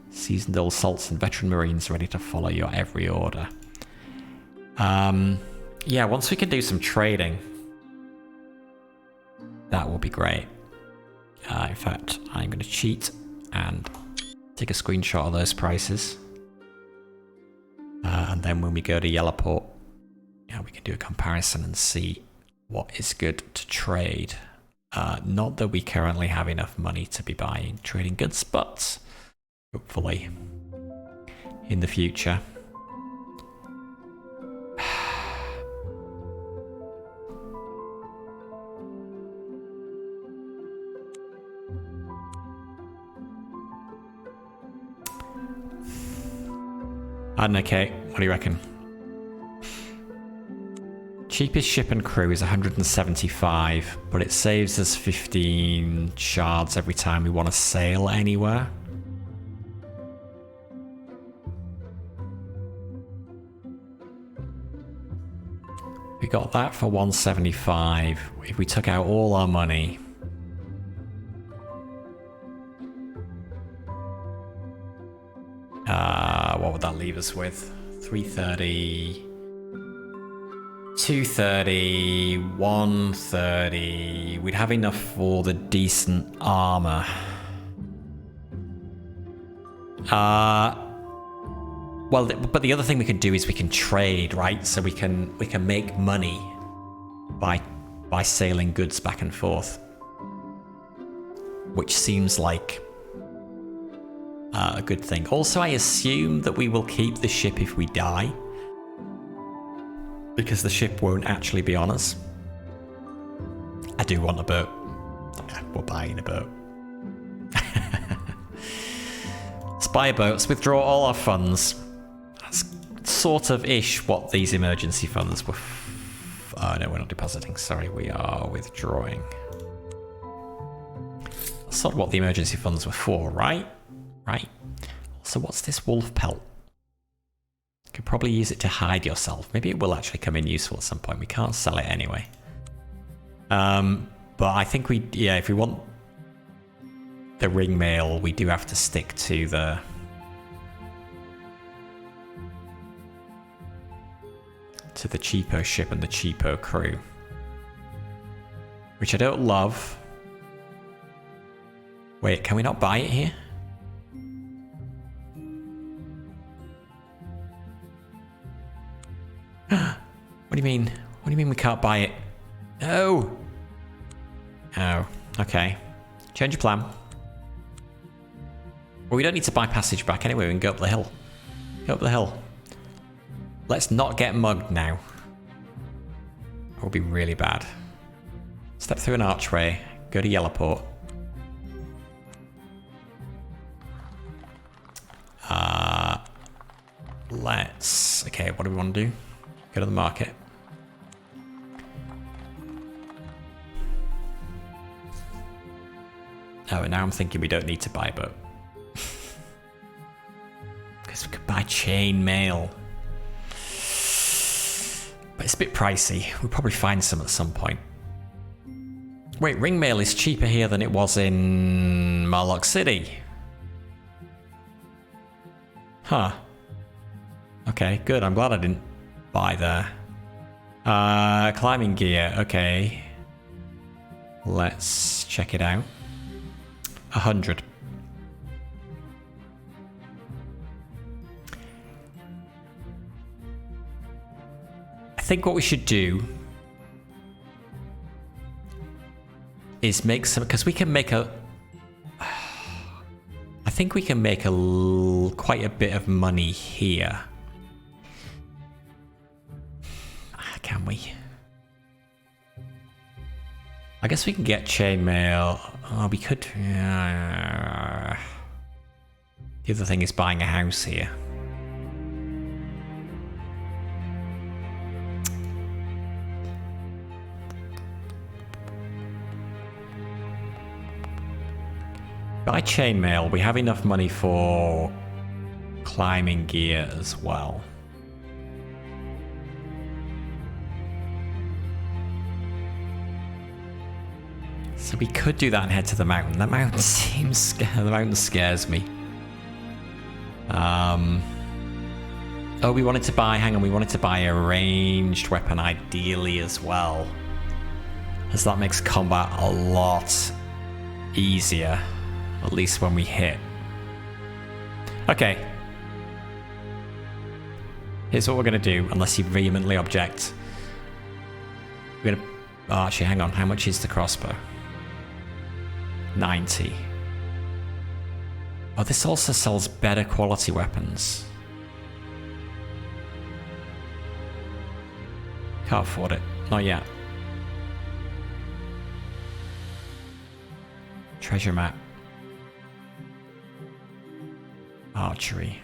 Seasoned old salts and veteran marines ready to follow your every order. Yeah, once we can do some trading, that will be great. In fact, I'm going to cheat and take a screenshot of those prices. And then when we go to Yellowport, yeah, we can do a comparison and see what is good to trade. Not that we currently have enough money to be buying trading goods, but hopefully in the future. I don't know, Kate. What do you reckon? Cheapest ship and crew is 175, but it saves us 15 shards every time we want to sail anywhere. We got that for 175. If we took out all our money... what would that leave us with? 330... 230, 130. We'd have enough for the decent armor. Well, but the other thing we can do is we can trade, right? So we can make money by sailing goods back and forth, which seems like a good thing. Also, I assume that we will keep the ship if we die, because the ship won't actually be on us. I do want a boat. Yeah, we're buying a boat. Let's buy a boat. Let's withdraw all our funds. That's sort of ish what these emergency funds were. Oh no, we're not depositing. Sorry, we are withdrawing. That's sort of what the emergency funds were for, right? Right. So what's this wolf pelt? Could probably use it to hide yourself. Maybe it will actually come in useful at some point. We can't sell it anyway. But I think if we want the ring mail, we do have to stick to the cheapo ship and the cheapo crew, which I don't love. Wait, can we not buy it here? What do you mean? What do you mean we can't buy it? No! Oh, okay. Change your plan. Well, we don't need to buy passage back anyway. We can go up the hill. Go up the hill. Let's not get mugged now. That would be really bad. Step through an archway. Go to Yellowport. Let's... Okay, what do we want to do? Go to the market. Oh, and now I'm thinking we don't need to buy a boat. Because we could buy chain mail. But it's a bit pricey. We'll probably find some at some point. Wait, ring mail is cheaper here than it was in Marlock City. Huh. Okay, good. I'm glad I didn't buy there. Climbing gear. Okay. Let's check it out. 100. I think what we should do is make some, because we can make a... I think we can make quite a bit of money here. Can we? I guess we can get chainmail. Oh, we could. The other thing is buying a house here. Buy chainmail. We have enough money for climbing gear as well. So we could do that and head to the mountain. That mountain seems... The mountain scares me. Oh, we wanted to buy... Hang on, we wanted to buy a ranged weapon ideally as well, as that makes combat a lot easier, at least when we hit. Okay. Here's what we're going to do, unless you vehemently object. We're going to... Oh, actually, hang on. How much is the crossbow? 90. Oh, this also sells better quality weapons. Can't afford it. Not yet. Treasure map. Archery.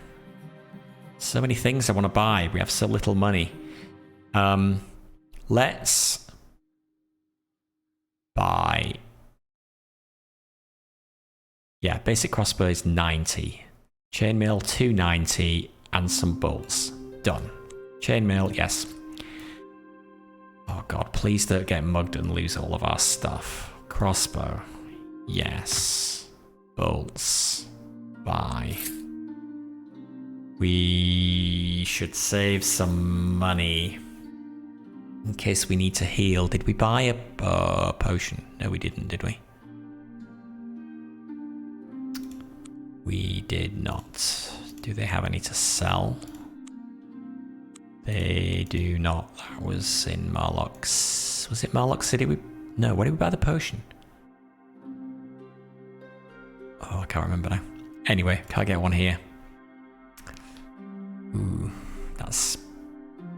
So many things I want to buy. We have so little money. Let's buy... Yeah, basic crossbow is 90. Chainmail 290 and some bolts. Done. Chainmail, yes. Oh god, please don't get mugged and lose all of our stuff. Crossbow. Yes. Bolts. Buy. We should save some money in case we need to heal. Did we buy a potion? No, we didn't, did we? We did not. Do they have any to sell? They do not. That was in Marlock's. Was it Marlock City? No, where did we buy the potion? Oh, I can't remember now. Anyway, can't get one here. Ooh, that's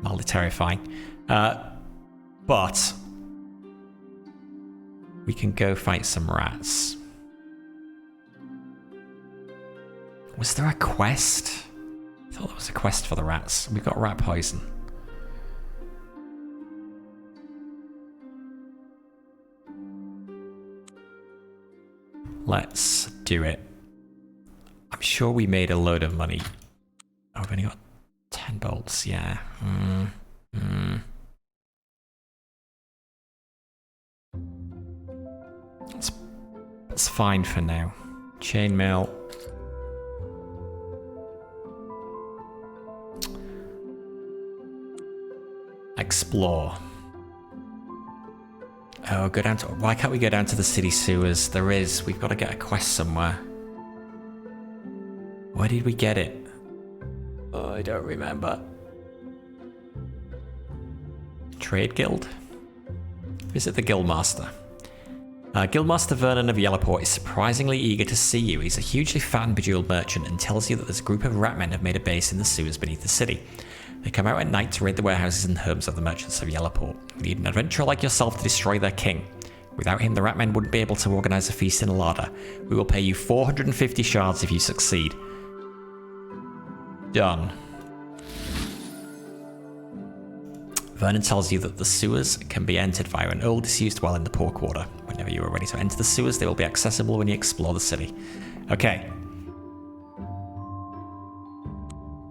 mildly terrifying. But we can go fight some rats. Was there a quest? I thought there was a quest for the rats. We've got rat poison. Let's do it. I'm sure we made a load of money. Oh, we've only got 10 bolts, yeah. That's fine for now. Chainmail. Explore. Oh, go down to... Why can't we go down to the city sewers? There is. We've got to get a quest somewhere. Where did we get it? Oh, I don't remember. Trade Guild? Visit the Guildmaster. Guildmaster Vernon of Yellowport is surprisingly eager to see you. He's a hugely fat and bejeweled merchant and tells you that there's a group of ratmen have made a base in the sewers beneath the city. They come out at night to raid the warehouses and homes of the merchants of Yellowport. You need an adventurer like yourself to destroy their king. Without him, the ratmen wouldn't be able to organize a feast in a larder. We will pay you 450 shards if you succeed. Done. Vernon tells you that the sewers can be entered via an old disused well in the poor quarter. Whenever you are ready to enter the sewers, they will be accessible when you explore the city. Okay.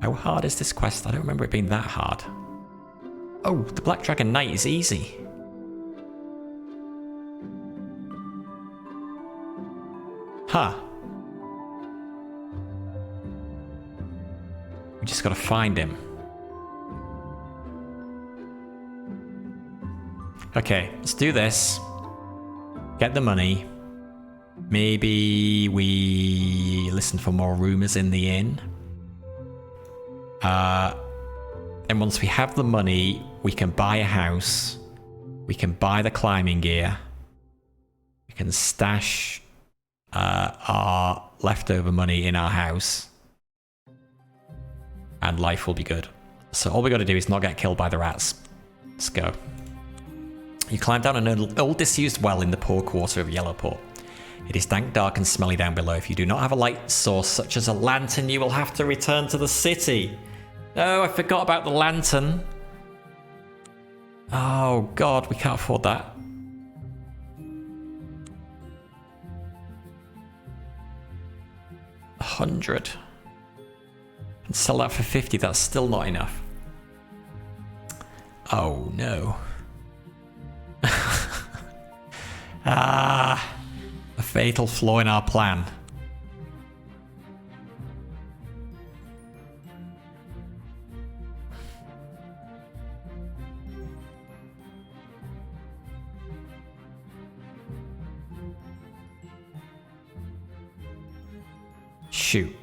How hard is this quest? I don't remember it being that hard. Oh, the Black Dragon Knight is easy. Huh. We just gotta find him. Okay, let's do this. Get the money. Maybe we listen for more rumors in the inn. And once we have the money, we can buy a house. We can buy the climbing gear. We can stash our leftover money in our house. And life will be good. So all we got to do is not get killed by the rats. Let's go. You climb down an old disused well in the poor quarter of Yellowport. It is dank, dark and smelly down below. If you do not have a light source such as a lantern, you will have to return to the city. Oh, I forgot about the lantern. Oh god, we can't afford that. $100. And sell that for 50, that's still not enough. Oh no. A fatal flaw in our plan. Shoot.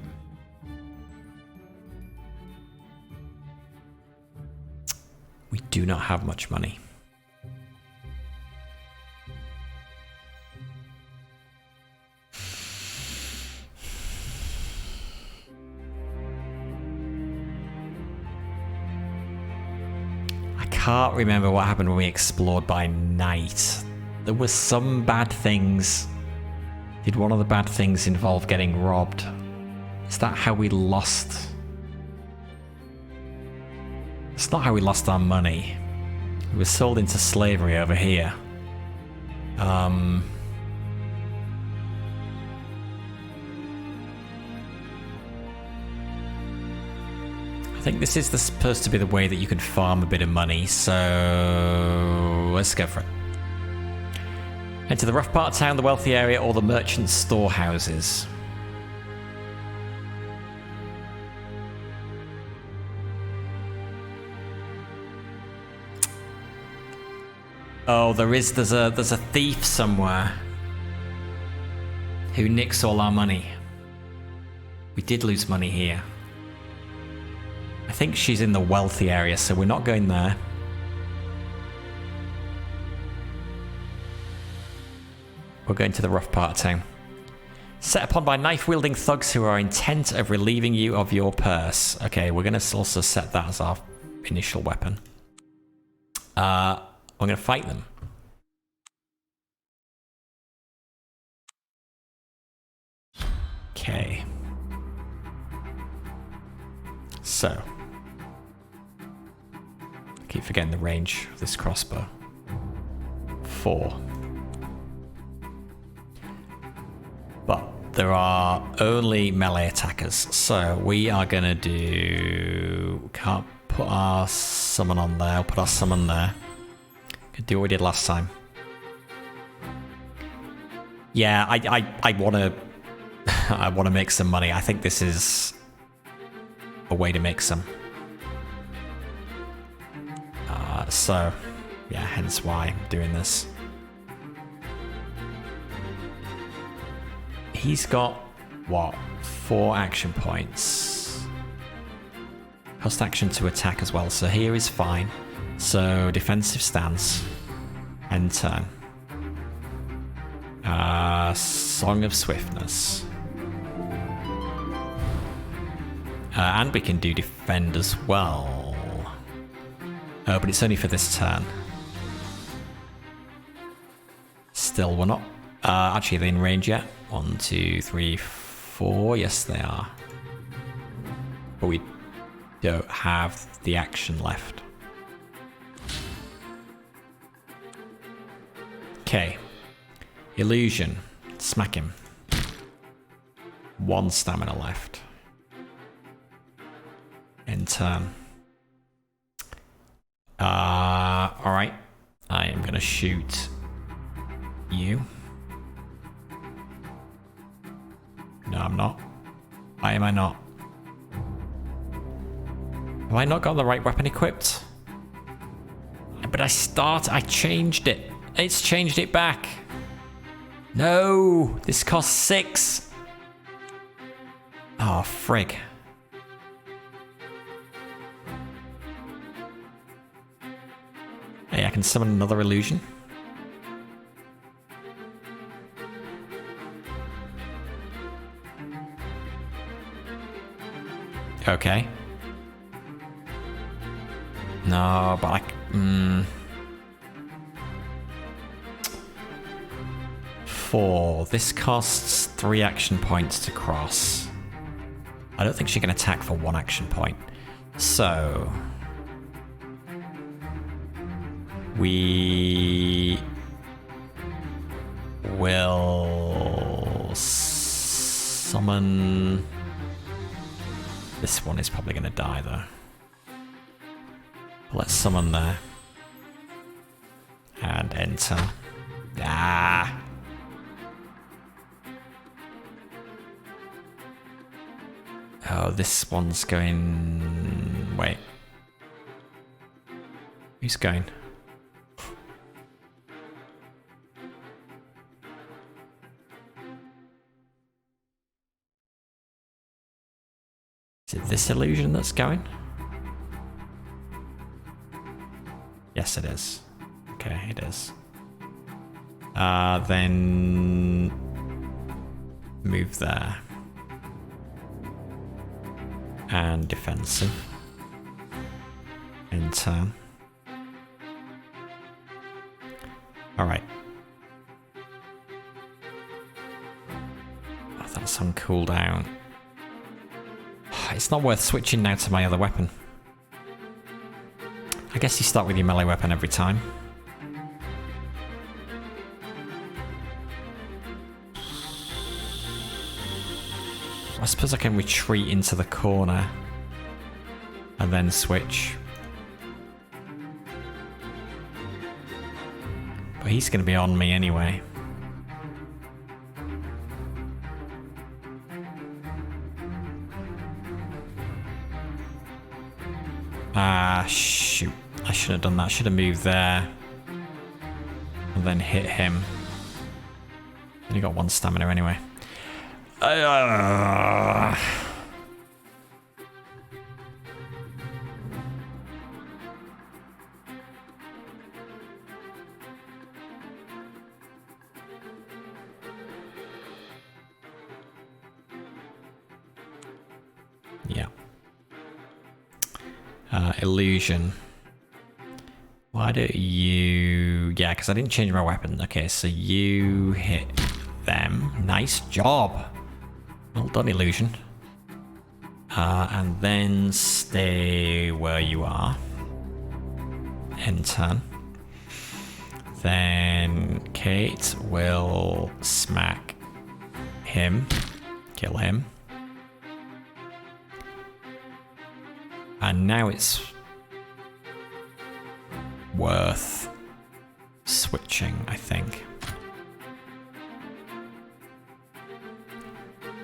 We do not have much money. I can't remember what happened when we explored by night. There were some bad things. Did one of the bad things involve getting robbed? Is that how we lost It's not how we lost our money. We were sold into slavery over here. I think this is supposed to be the way that you can farm a bit of money, so let's go for it. Enter the rough part of town, the wealthy area, or the merchant storehouses. Oh, there's a thief somewhere who nicks all our money. We did lose money here. I think she's in the wealthy area, so we're not going there. We're going to the rough part of town. Set upon by knife-wielding thugs who are intent of relieving you of your purse. Okay, we're going to also set that as our initial weapon. I'm going to fight them. Okay. So. I keep forgetting the range of this crossbow. 4. But there are only melee attackers, so we are going to do... Can't put our summon on there, we'll put our summon there. Could do what we did last time. Yeah, I want to... I want to make some money. I think this is a way to make some. So, yeah, hence why I'm doing this. He's got, what, 4 action points. Cost action to attack as well, so here is fine. So, defensive stance. End turn. Song of Swiftness. And we can do defend as well. Oh, but it's only for this turn. Still, we're not... actually, are they in range yet? 1, 2, 3, 4. Yes, they are. But we don't have the action left. Okay. Illusion. Smack him. 1 stamina left. End turn. Alright. I am gonna shoot you. No, I'm not. Why am I not? Have I not got the right weapon equipped? But I changed it. It's changed it back. No, this costs 6. Oh, frig. Hey, I can summon another illusion. Okay. No, but I... 4. This costs 3 action points to cross. I don't think she can attack for 1 action point. So... we... will... summon... This one is probably going to die, though. Let's summon there. And enter. Ah! Oh, this one's going... Wait. Who's going? Is it this illusion that's going? Yes, it is. Okay, it is. Then... move there. And defensive. In turn. Alright. Oh, that's on cooldown. It's not worth switching now to my other weapon. guess you start with your melee weapon every time. I suppose I can retreat into the corner and then switch. But he's going to be on me anyway. Ah, shoot. I should have done that. Should have moved there. And then hit him. Only got 1 stamina anyway. Yeah. Illusion. Why don't you... Yeah, because I didn't change my weapon. Okay, so you hit them. Nice job. Well done, Illusion. And then stay where you are. End turn. Then Kate will smack him. Kill him. And now it's worth switching, I think.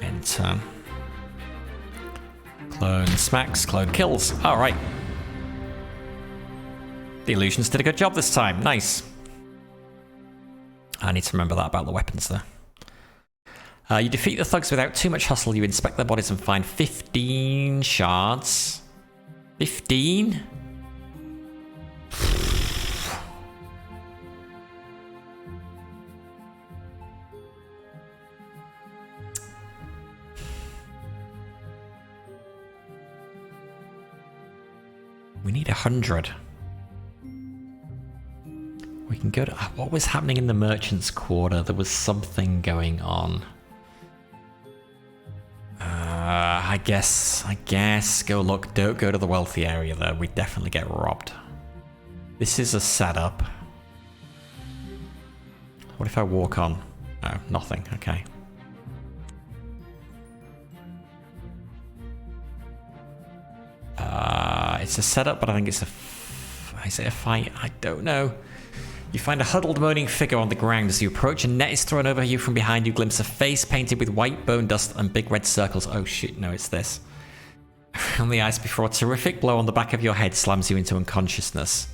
End turn. Clone smacks, clone kills. Alright. The illusions did a good job this time. Nice. I need to remember that about the weapons there. You defeat the thugs without too much hustle. You inspect their bodies and find 15 shards. 15? We need 100. We can go to... What was happening in the Merchant's Quarter? There was something going on. I guess go look. Don't go to the wealthy area though. We definitely get robbed. This is a setup. What if I walk on? Oh, nothing. Okay. It's a setup, but I think it's a... Is it a fight? I don't know. You find a huddled, moaning figure on the ground. As you approach, a net is thrown over you from behind. You glimpse a face painted with white bone dust and big red circles. Oh shit, no, it's this. On the ice before a terrific blow on the back of your head slams you into unconsciousness.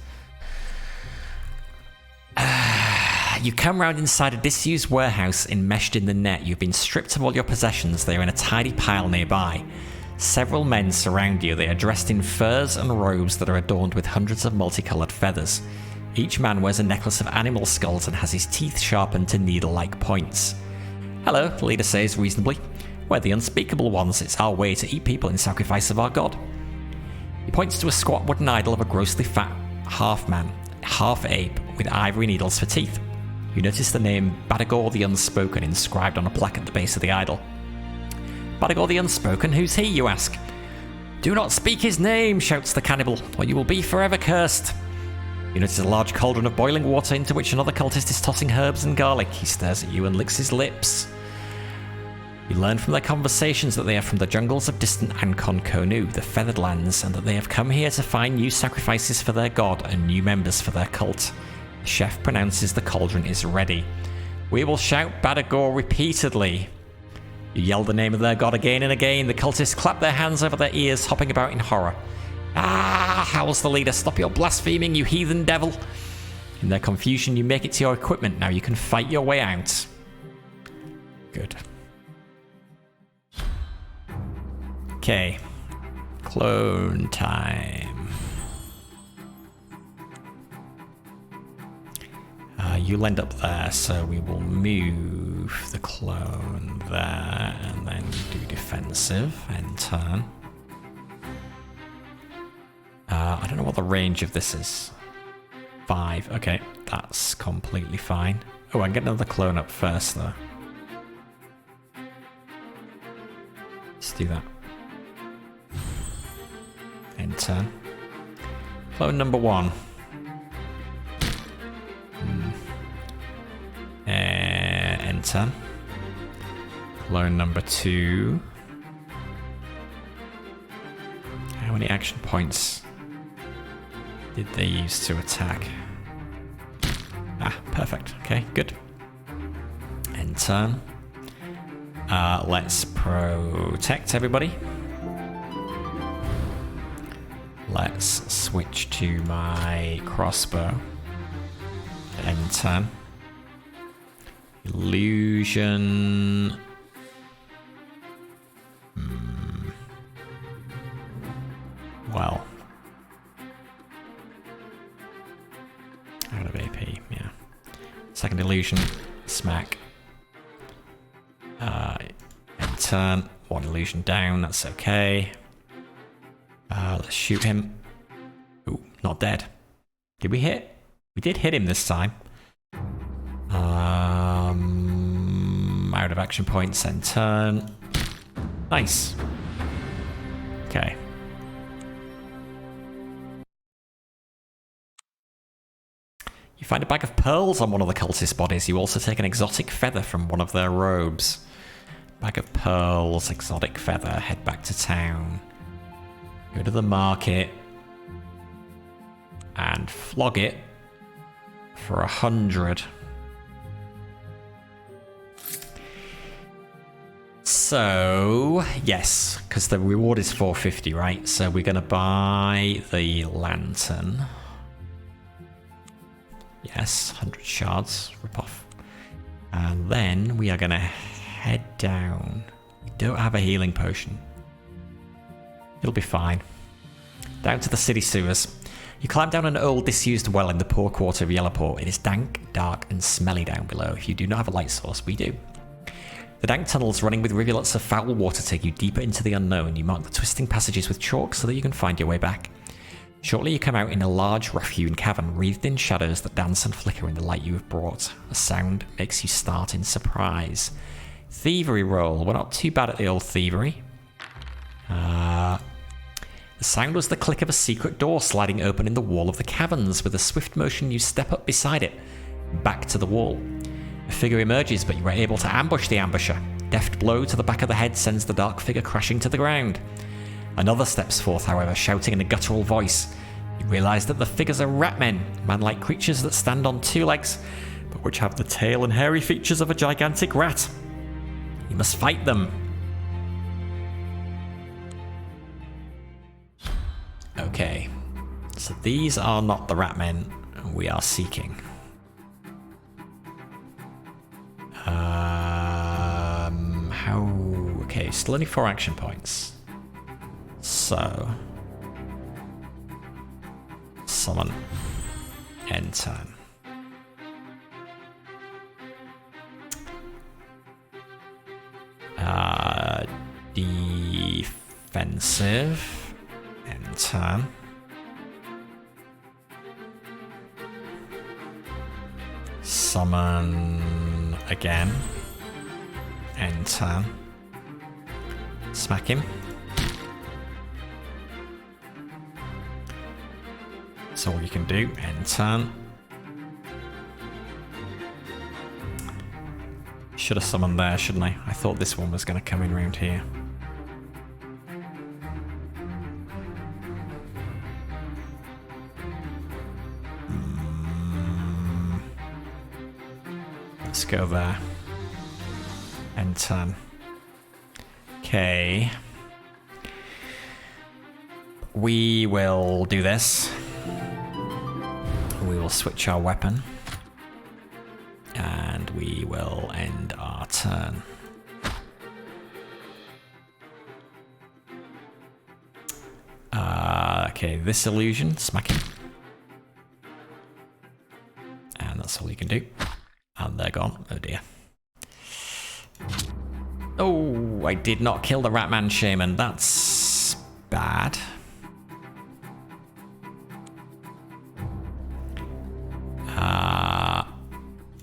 You come round inside a disused warehouse enmeshed in the net. You've been stripped of all your possessions. They are in a tidy pile nearby. Several men surround you. They are dressed in furs and robes that are adorned with hundreds of multicolored feathers. Each man wears a necklace of animal skulls and has his teeth sharpened to needle-like points. Hello, the leader says reasonably. We're the unspeakable ones. It's our way to eat people in sacrifice of our god. He points to a squat wooden idol of a grossly fat half-man, half-ape, with ivory needles for teeth. You notice the name Badagor the Unspoken inscribed on a plaque at the base of the idol. Badagor the Unspoken? Who's he, you ask? Do not speak his name, shouts the cannibal, or you will be forever cursed. You notice a large cauldron of boiling water into which another cultist is tossing herbs and garlic. He stares at you and licks his lips. You learn from their conversations that they are from the jungles of distant Ancon Konu, the Feathered Lands, and that they have come here to find new sacrifices for their god and new members for their cult. The chef pronounces the cauldron is ready. We will shout Badagor repeatedly. You yell the name of their god again and again. The cultists clap their hands over their ears, hopping about in horror. Ah, howls the leader. Stop your blaspheming, you heathen devil. In their confusion, you make it to your equipment. Now you can fight your way out. Good. Okay. Clone time. You'll end up there, so we will move the clone there and then do defensive and turn. I don't know what the range of this is. 5. Okay, that's completely fine. Oh, I can get another clone up first, though. Let's do that. End turn. Clone number 1. Enter. Clone number 2. How many action points did they use to attack? Ah, perfect. Okay, good. Enter. Let's protect everybody. Let's switch to my crossbow. Enter. Illusion. Well. Out of AP, yeah. Second illusion. Smack. Turn. 1 illusion down, that's okay. Let's shoot him. Ooh, not dead. Did we hit? We did hit him this time. Out of action points and turn. Nice. Okay. You find a bag of pearls on one of the cultist bodies. You also take an exotic feather from one of their robes. Bag of pearls, exotic feather, head back to town. Go to the market. And flog it for 100. So, yes, because the reward is 450, right? So we're going to buy the lantern. Yes, 100 shards, rip off. And then we are going to head down. We don't have a healing potion. It'll be fine. Down to the city sewers. You climb down an old disused well in the poor quarter of Yellowport. It is dank, dark and smelly down below. If you do not have a light source, we do. The dank tunnels running with rivulets of foul water take you deeper into the unknown. You mark the twisting passages with chalk so that you can find your way back. Shortly you come out in a large rough-hewn cavern, wreathed in shadows that dance and flicker in the light you have brought. A sound makes you start in surprise. Thievery roll. We're not too bad at the old thievery. The sound was the click of a secret door sliding open in the wall of the caverns. With a swift motion you step up beside it, back to the wall. A figure emerges, but you are able to ambush the ambusher. Deft blow to the back of the head sends the dark figure crashing to the ground. Another steps forth, however, shouting in a guttural voice. You realise that the figures are ratmen, man-like creatures that stand on 2 legs, but which have the tail and hairy features of a gigantic rat. You must fight them. Okay, so these are not the ratmen we are seeking. Okay, still only 4 action points. So, summon, end turn. Defensive, end turn. Summon again, end turn. Smack him. That's all you can do. End turn. Should have summoned there, shouldn't I? I thought this one was going to come in round here. Let's go there. End turn. Okay. We will do this. We will switch our weapon. And we will end our turn. Okay, this illusion, smack him. And that's all you can do. And they're gone. Oh dear. Oh, I did not kill the Ratman Shaman. That's bad.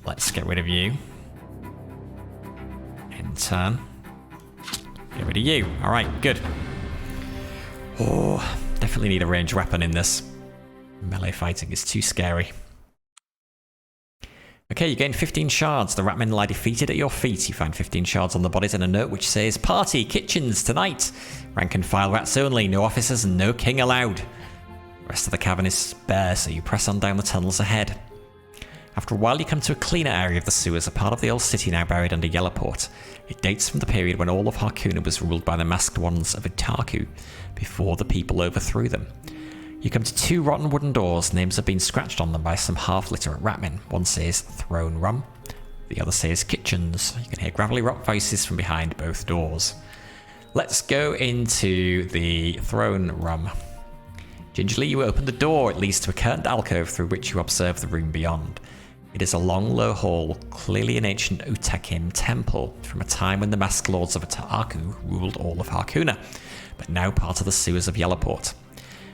Let's get rid of you. End turn. Get rid of you. Alright, good. Oh, definitely need a ranged weapon in this. Melee fighting is too scary. Okay, you gain 15 shards. The ratmen lie defeated at your feet. You find 15 shards on the bodies and a note which says, "Party, kitchens, tonight. Rank and file rats only. No officers and no king allowed." The rest of the cavern is bare, so you press on down the tunnels ahead. After a while, you come to a cleaner area of the sewers, a part of the old city now buried under Yellowport. It dates from the period when all of Harkoona was ruled by the masked ones of Itaku, before the people overthrew them. You come to 2 rotten wooden doors. Names have been scratched on them by some half-literate ratmen. One says Throne Room, the other says Kitchens. You can hear gravelly rock voices from behind both doors. Let's go into the Throne Room. Gingerly, you open the door. It leads to a curtained alcove through which you observe the room beyond. It is a long, low hall, clearly an ancient Utakim temple from a time when the masked lords of Itaku ruled all of Harkoona, but now part of the sewers of Yellowport.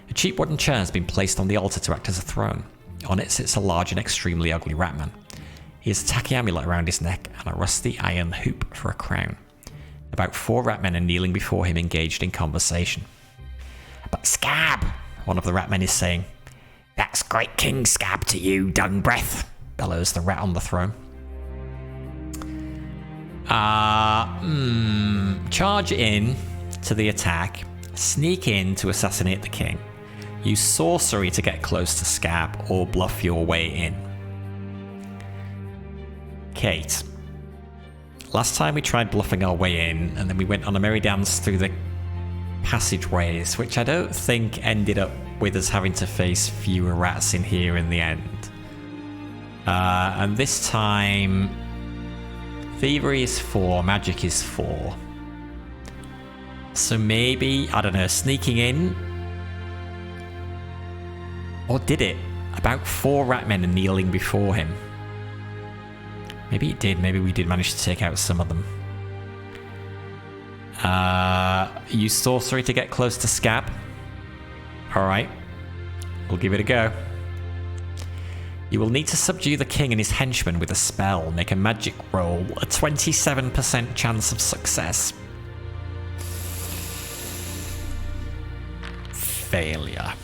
A cheap wooden chair has been placed on the altar to act as a throne. On it sits a large and extremely ugly ratman. He has a tacky amulet around his neck and a rusty iron hoop for a crown. About 4 ratmen are kneeling before him, engaged in conversation. "But Scab," one of the ratmen is saying. "That's great King Scab to you, dung breath," bellows the rat on the throne. Charge in to the attack, sneak in to assassinate the king, use sorcery to get close to Scab, or bluff your way in. Kate. Last time we tried bluffing our way in, and then we went on a merry dance through the passageways, which I don't think ended up with us having to face fewer rats in here in the end. And this time, thievery is 4, magic is 4. So maybe, I don't know, sneaking in? Or did it? About 4 ratmen are kneeling before him. Maybe it did, maybe we did manage to take out some of them. Use sorcery to get close to Scab. Alright, we'll give it a go. You will need to subdue the king and his henchmen with a spell. Make a magic roll. A 27% chance of success. Failure.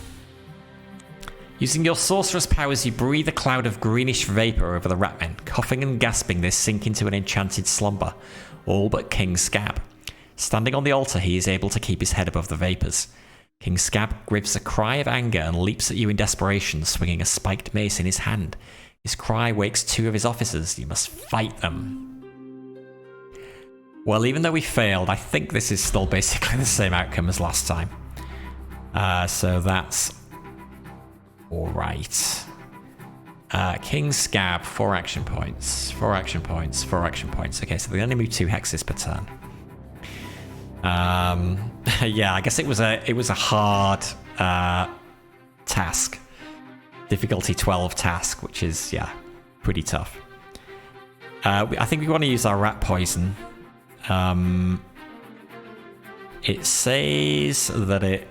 Using your sorcerer's powers, you breathe a cloud of greenish vapour over the ratmen. Coughing and gasping, they sink into an enchanted slumber. All but King Scab. Standing on the altar, he is able to keep his head above the vapours. King Scab gives a cry of anger and leaps at you in desperation, swinging a spiked mace in his hand. His cry wakes 2 of his officers. You must fight them. Well, even though we failed, I think this is still basically the same outcome as last time. So that's alright. King Scab, 4 action points. 4 action points. 4 action points. Okay, so they only move 2 hexes per turn. Yeah, I guess it was a hard task. Difficulty 12 task, which is, yeah, pretty tough. I think we want to use our rat poison. It says that it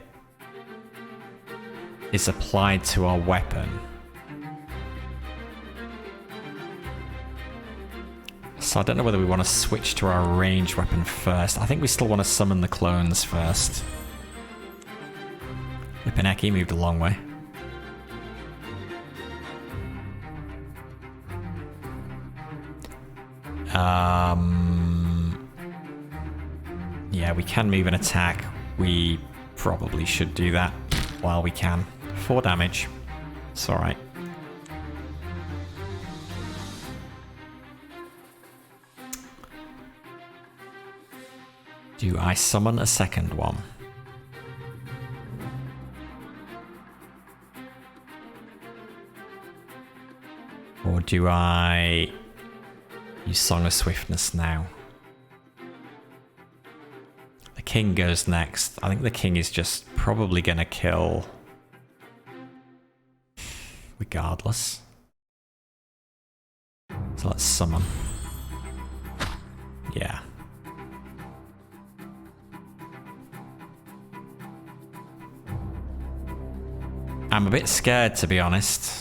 is applied to our weapon. So I don't know whether we want to switch to our ranged weapon first. I think we still want to summon the clones first. Lipineki moved a long way. Yeah, we can move an attack. We probably should do that while we can. 4 damage. It's alright. Do I summon a second one? Or do I use Song of Swiftness now? The king goes next. I think the king is just probably going to kill regardless. So let's summon. Yeah. I'm a bit scared, to be honest.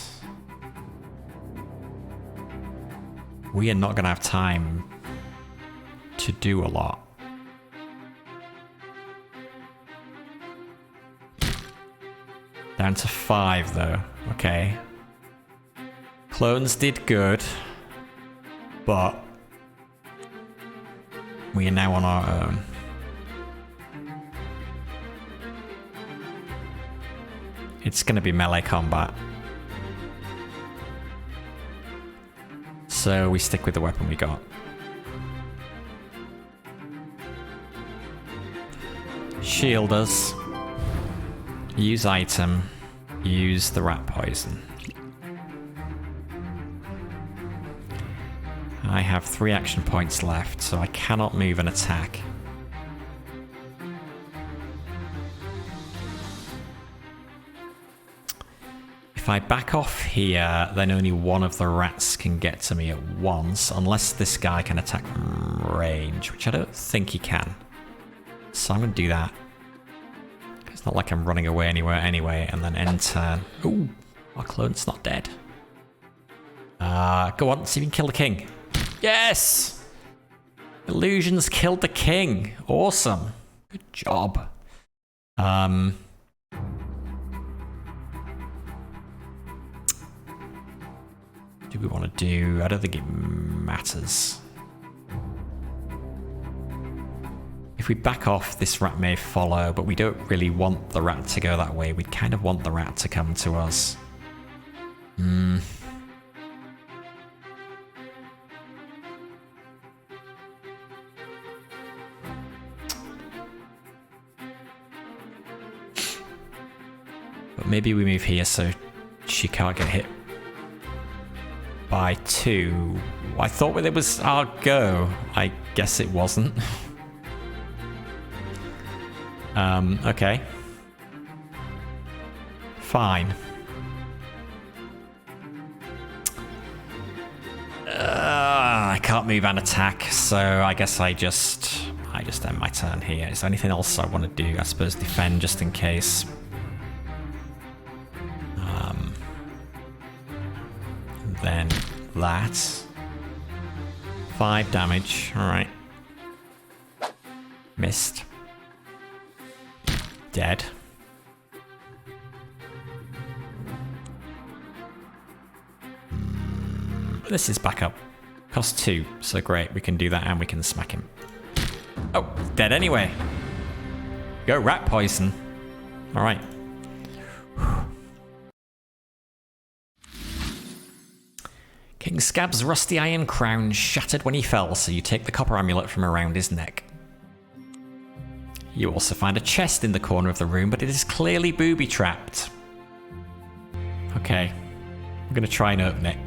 We are not going to have time to do a lot. Down to 5 though. Okay. Clones did good, but we are now on our own. It's going to be melee combat. So we stick with the weapon we got. Shield us. Use item. Use the rat poison. I have 3 action points left, so I cannot move and attack. If I back off here, then only one of the rats can get to me at once, unless this guy can attack from range, which I don't think he can. So I'm going to do that. It's not like I'm running away anywhere anyway, and then end turn. Ooh, our clone's not dead. Go on, see if you can kill the king. Yes! Illusions killed the king. Awesome. Good job. Do we want to do... I don't think it matters. If we back off, this rat may follow, but we don't really want the rat to go that way. We kind of want the rat to come to us. But maybe we move here so she can't get hit by 2. I thought it was our go. I guess it wasn't. Okay. Fine. I can't move and attack, so I guess I just end my turn here. Is there anything else I want to do? I suppose defend just in case. Then that. 5 damage. Alright. Missed. Dead. This is back up. Cost 2, so great. We can do that and we can smack him. Oh, dead anyway. Go rat poison. Alright. King Scab's rusty iron crown shattered when he fell, so you take the copper amulet from around his neck. You also find a chest in the corner of the room, but it is clearly booby-trapped. Okay. I'm going to try and open it.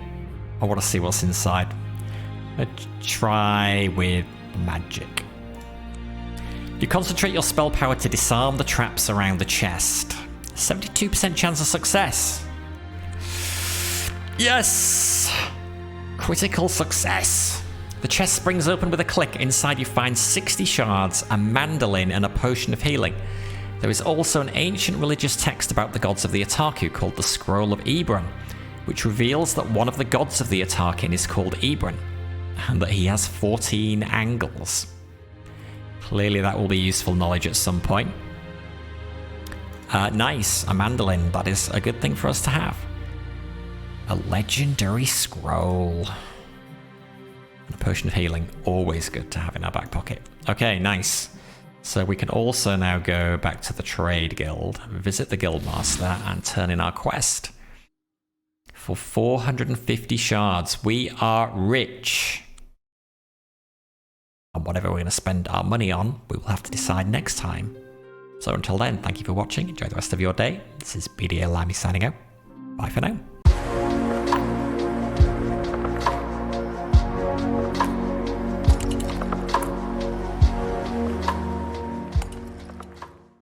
I want to see what's inside. Let's try with magic. You concentrate your spell power to disarm the traps around the chest. 72% chance of success. Yes! Critical success. The chest springs open with a click. Inside you find 60 shards, a mandolin, and a potion of healing. There is also an ancient religious text about the gods of the Otaku called the Scroll of Ebron, which reveals that one of the gods of the Otakin is called Ebron, and that he has 14 angles. Clearly that will be useful knowledge at some point. Nice, a mandolin. That is a good thing for us to have. A legendary scroll. And a potion of healing, always good to have in our back pocket. Okay, nice. So we can also now go back to the Trade Guild, visit the Guildmaster, and turn in our quest. For 450 shards, we are rich. And whatever we're going to spend our money on, we will have to decide next time. So until then, thank you for watching. Enjoy the rest of your day. This is BDA Limey signing out. Bye for now.